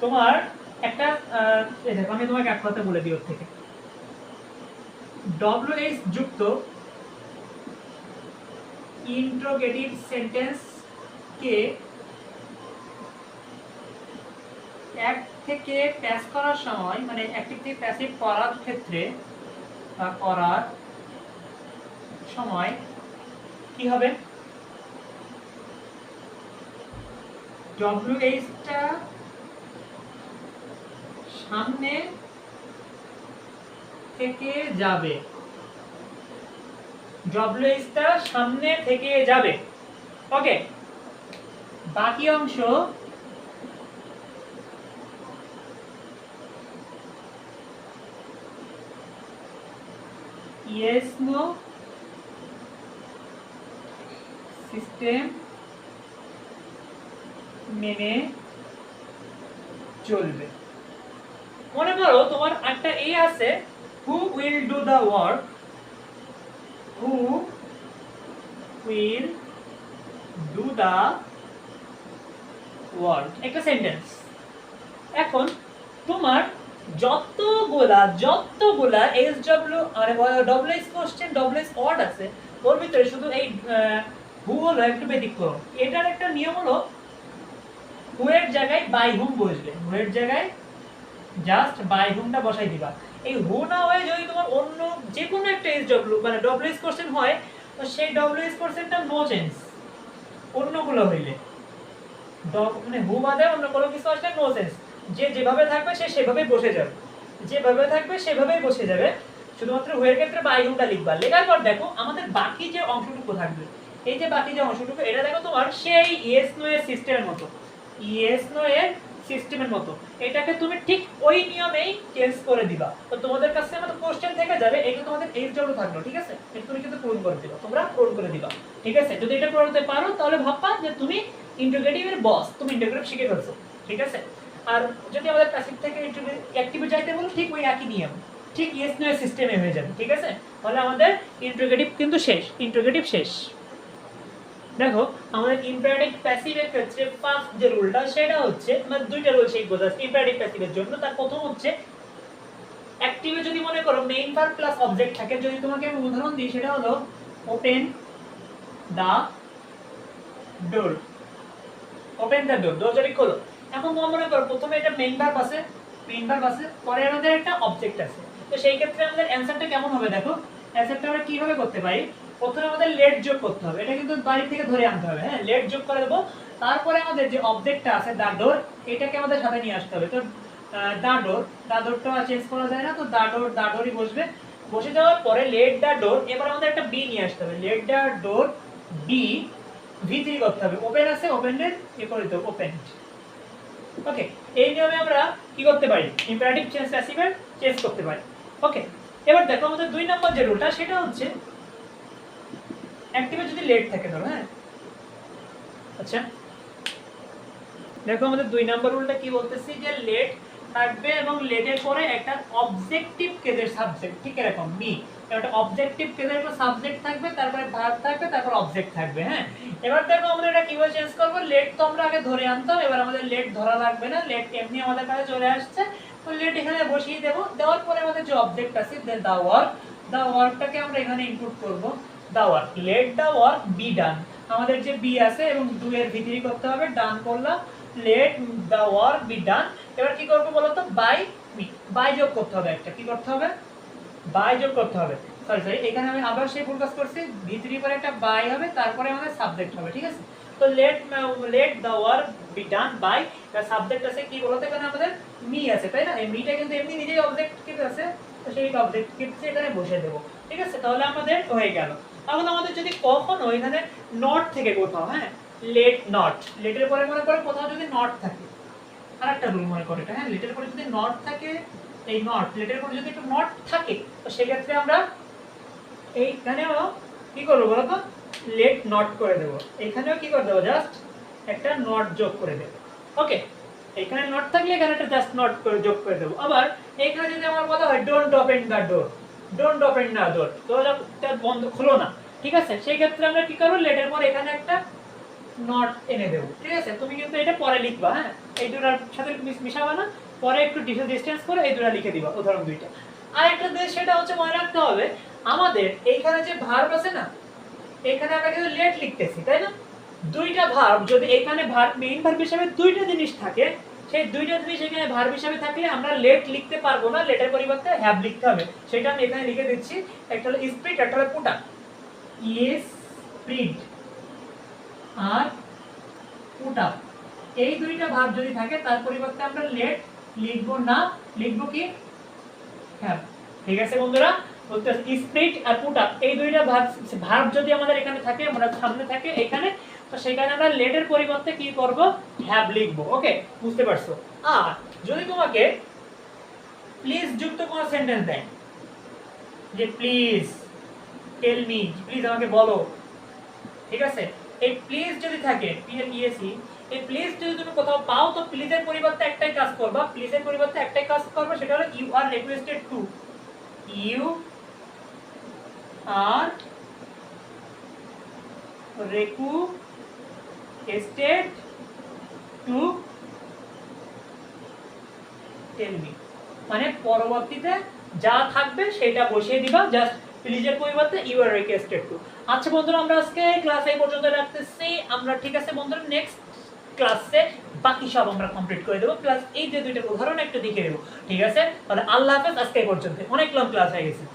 A: তোমার একটা দেখো, আমি তোমাকে এক কথা বলে দিই ওর থেকে, ডব্লিউএইচ যুক্ত ইন্ট্রোগেটিভ সেন্টেন্স কে এক থেকে প্যাস করার সময়, মানে অ্যাক্টিভ থেকে প্যাসিভ করার ক্ষেত্রে বা করার সময় কি হবে? ডব্লিউএইচটা সামনে থেকে যাবে, ডব্লিউএইচটা সামনে থেকে যাবে। ওকে, বাকি অংশ ইয়েস নো সিস্টেম মেনে চলবে। মনে করো তোমার একটা এ আছে, who will do the work, who will do the work, একটা সেন্টেন্স। এখন তোমার যতগুলা এস ডব্লিউ মানে ডব্লিউএস কোশ্চেন, ডব্লিউএস ওয়ার্ড আছে, ওর ভিতরে শুধু এই হু হলো একটু ব্যতিক্রম। এটার একটা নিয়ম হলো, হু এর জায়গায় বাই হুম বসবে, হু এর জায়গায় জাস্ট বাই হুমটা বসাই দিবা। এই হু না হয়ে যদি তোমার অন্য যে কোনো একটা এস ডব্লিউ মানে ডব্লিউএস কোশ্চেন হয়, তো সেই ডব্লিউএস কোশ্চেনটা নো চেঞ্জ। অন্যগুলো হইলে মানে হু বাদে অন্য কোনো কিছু আসলে নো চেঞ্জ, যে যেভাবে থাকবে সে সেভাবেই বসে যাবে, যেভাবে থাকবে সেভাবেই বসে যাবে। শুধুমাত্র হু এর ক্ষেত্রে বাই হুমটা লিখবা। লেখার পর দেখো আমাদের বাকি যে অংশটুকু থাকবে, এই যে বাকি যে অংশটুকু, এটা দেখো তোমার সেই ইয়েস নো এর সিস্টেমের মতো, ইয়েস নো এর সিস্টেমের মতো। এটাকে তুমি ঠিক ওই নিয়মেই চেঞ্জ করে দিবা। তো তোমাদের কাছে আমাদের কোশ্চেন থেকে যাবে, এটা তোমাদের এর জন্য থাকলো, ঠিক আছে? এটা তুমি কিন্তু পূরণ করে দিবা, তোমরা পূরণ করে দিবা, ঠিক আছে? যদি এটা করতে পারো তাহলে ভাববা যে তুমি ইন্টিগ্রেটিভের বস, তুমি ইন্টিগ্রেটিভ শিখে ফেলছো, ঠিক আছে? আর যদি আমাদের প্যাসিভ থেকে অ্যাক্টিভে যাইতে বলো, ঠিক ওই একই নিয়ম, ঠিক ইয়েস নো এর সিস্টেমে হয়ে যাবে, ঠিক আছে? তাহলে আমাদের ইন্টিগ্রেটিভ কিন্তু শেষ, ইন্টিগ্রেটিভ শেষ। দেখো আমাদের ইম্পারেটিভ প্যাসিভের ক্ষেত্রে ফার্স্ট যে রুলটা, সেটা হচ্ছে মানে দুইটা রুল শিখবো জাস্ট ইম্পারেটিভ প্যাসিভের জন্য। তার প্রথম হচ্ছে, অ্যাক্টিভে যদি মনে করো মেইন ভার্ব প্লাস অবজেক্ট থাকে, যদি তোমাকে আমি উদাহরণ দিই, সেটা হলো ওপেন দা ডোর, ওপেন দা ডোর, দরজাটি খোলো। এখন তোমার মনে করো প্রথমে এটা মেইন ভার্ব আছে, পরে আমাদের একটা অবজেক্ট আছে। তো সেই ক্ষেত্রে আমাদের অ্যানসারটা কেমন হবে? দেখো অ্যানসারটা আমরা কিভাবে করতে পারি। প্রথমে আমাদের লেট যোগ করতে হবে, এটা কিন্তু বাড়ি থেকে ধরে আনতে হবে, হ্যাঁ, লেট যোগ করে দেবো। তারপরে আমাদের যে অবজেক্টটা আছে দা ডোর, এটাকে আমাদের সাথে নিয়ে আসতে হবে। তো দা ডোর, দা ডোরটা চেঞ্জ করা যায় না, তো দা ডোরই বসবে। বসে যাওয়ার পরে লেট দা ডোর, এবার আমাদের একটা বি নিয়ে আসতে হবে, লেট দা ডোর বি ভি3 করতে হবে। ওপেন আছে, ওপেনের এ করে দিতে হবে, ওপেন। ওকে, এই নিয়মে আমরা কি করতে পারি? ইম্পারেটিভ চেঞ্জ প্যাসিভের চেঞ্জ করতে পারি। ওকে, এবার দেখো আমাদের 2 নম্বর যে রুলটা, সেটা হচ্ছে অ্যাক্টিভে যদি লেট থাকে, ধরো, হ্যাঁ, আচ্ছা দেখো আমাদের 2 নম্বর রুলটা কি বলতেছি, যে লেট থাকবে এবং লেটের পরে একটা অবজেক্টিভ কেসের সাবজেক্ট, ঠিক এরকম মি, একটা অবজেক্টিভ কেসের একটা সাবজেক্ট থাকবে, তারপরে ভার্ব থাকবে, তারপর অবজেক্ট থাকবে, হ্যাঁ। এবার দেখো আমরা এটা কিভাবে চেঞ্জ করব। লেট তো আমরা আগে ধরে আনতাম, এবার আমাদের লেট ধরা লাগবে না, লেট এমনি আমাদের কাছে চলে আসছে। তো লেট এখানে বসিয়ে দেব, দেওয়ার পরে আমাদের যে অবজেক্ট আছে দা ওয়ার্ক, দা ওয়ার্কটাকে আমরা এখানে ইনপুট করব। The work, let the work be done, আমাদের যে বি আছে এবং ডু এর ভিতরে করতে হবে, ডান করলাম, let the work be done. এবার কি করব বলো তো, বাই মি, বাই যোগ করতে হবে, একটা কি করতে হবে, বাই যোগ করতে হবে। সরি এখানে আমি আবার সেই ভুল কাজ করছি, ভিতরি পরে একটা বাই হবে, তারপরে আমাদের সাবজেক্ট হবে, ঠিক আছে? তো let the work be done by, তার সাবজেক্ট আছে কি বলতে, এখানে আমাদের মি আছে, তাই না? এই মিটা কিন্তু এমনি নিজেই অবজেক্ট কি আছে, তো সেই অবজেক্ট কি এখানে বসে দেব, ঠিক আছে? তাহলে আমাদের হয়ে গেল। এখন আমাদের যদি কখনো এখানে নট থেকে কোথাও, হ্যাঁ, লেট নট, লেটের পরে মনে করে কোথাও যদি নট থাকে, আরেকটা রুল মনে করে এটা, হ্যাঁ, লেটের পরে যদি নট থাকে, এই নট লেটের পরে যদি একটু নট থাকে, তো সেক্ষেত্রে আমরা এইখানেও কি করবো বলতো, লেট নট করে দেবো, এখানেও কি করে দেবো, জাস্ট একটা নট যোগ করে দেবো। ওকে, এখানে নট থাকলে এখানে একটা জাস্ট নট করে যোগ করে দেবো। আবার এখানে যদি আমার বলা হয় don't open the door, don't open the door, তো বন্ধ খুলো না, ঠিক আছে, সেই ক্ষেত্রে আমরা কি করবো, লেটের পর এখানে একটা নট এনে দেবো, ঠিক আছে। তুমি কিন্তু এটা পরে লিখবা, হ্যাঁ, এই দুটার সাথে মিশাবা না, পরে একটু ডিসটেন্স করে এই দুটা লিখে দিবা, উদাহরণ দুইটা। আর একটা দেশ, সেটা হচ্ছে মনে রাখতে হবে আমাদের এইখানে যে ভার্ব আছে না, এখানে আমরা কিন্তু লেট লিখতেছি, তাই না? দুইটা ভার্ব যদি এখানে ভার্ব, মেইন ভার্ব হিসেবে দুইটা জিনিস থাকে, সেই দুইটা জিনিস এখানে ভার্ব হিসেবে থাকলে আমরা লেট লিখতে পারবো না, লেটের পরিবর্তে হ্যাভ লিখতে হবে। সেটা আমি এখানে লিখে দিচ্ছি, একটা হলো স্প্রিট, একটা হলো পুট আপ। স্প্রিট আর পুট আপ, এই দুইটা ভার্ব যদি থাকে তার পরিবর্তে আমরা লেট লিখবো না, লিখবো কি হ্যাভ। ঠিক আছে বন্ধুরা, বলতে স্প্রিট আর পুট আপ এই দুইটা ভার্ব যদি আমাদের এখানে থাকে, আমরা সামনে থাকে এখানে, তো সেখানে আমরা লেটের পরিবর্তে কি করব, হ্যাভ লিখবো। ওকে, বুঝতে পারছো? আর যদি তোমাকে প্লিজ যুক্ত কোনো সেন্টেন্স দেয়, যে প্লিজ টেল মি, প্লিজ আমাকে বলো, ঠিক আছে, এই প্লিজ যদি থাকে, পিএলইএসই, এই প্লিজ যদি তুমি কোথাও পাও, তো প্লিজের পরিবর্তে একটাই কাজ করবা, প্লিজের পরিবর্তে একটাই কাজ করবা, সেটা হলো you are requested to, you are requested to tell me, মানে পরবর্তীতে যা থাকবে সেটা বসিয়ে দিবা, জাস্ট প্লিজের পরিবর্তে ইউ আর রিকোয়েস্টেড টু। আচ্ছা বন্ধুরা, আমরা আজকে ক্লাস এই পর্যন্ত রাখতেছি আমরা, ঠিক আছে বন্ধুরা, নেক্সট ক্লাসে বাকি সব আমরা কমপ্লিট করে দেবো, প্লাস এই যে দুইটা উদাহরণ একটু দেখিয়ে দেবো, ঠিক আছে? তাহলে আল্লাহ হাফেজ, আজকে এই পর্যন্ত, অনেক লং ক্লাস হয়ে গেছে।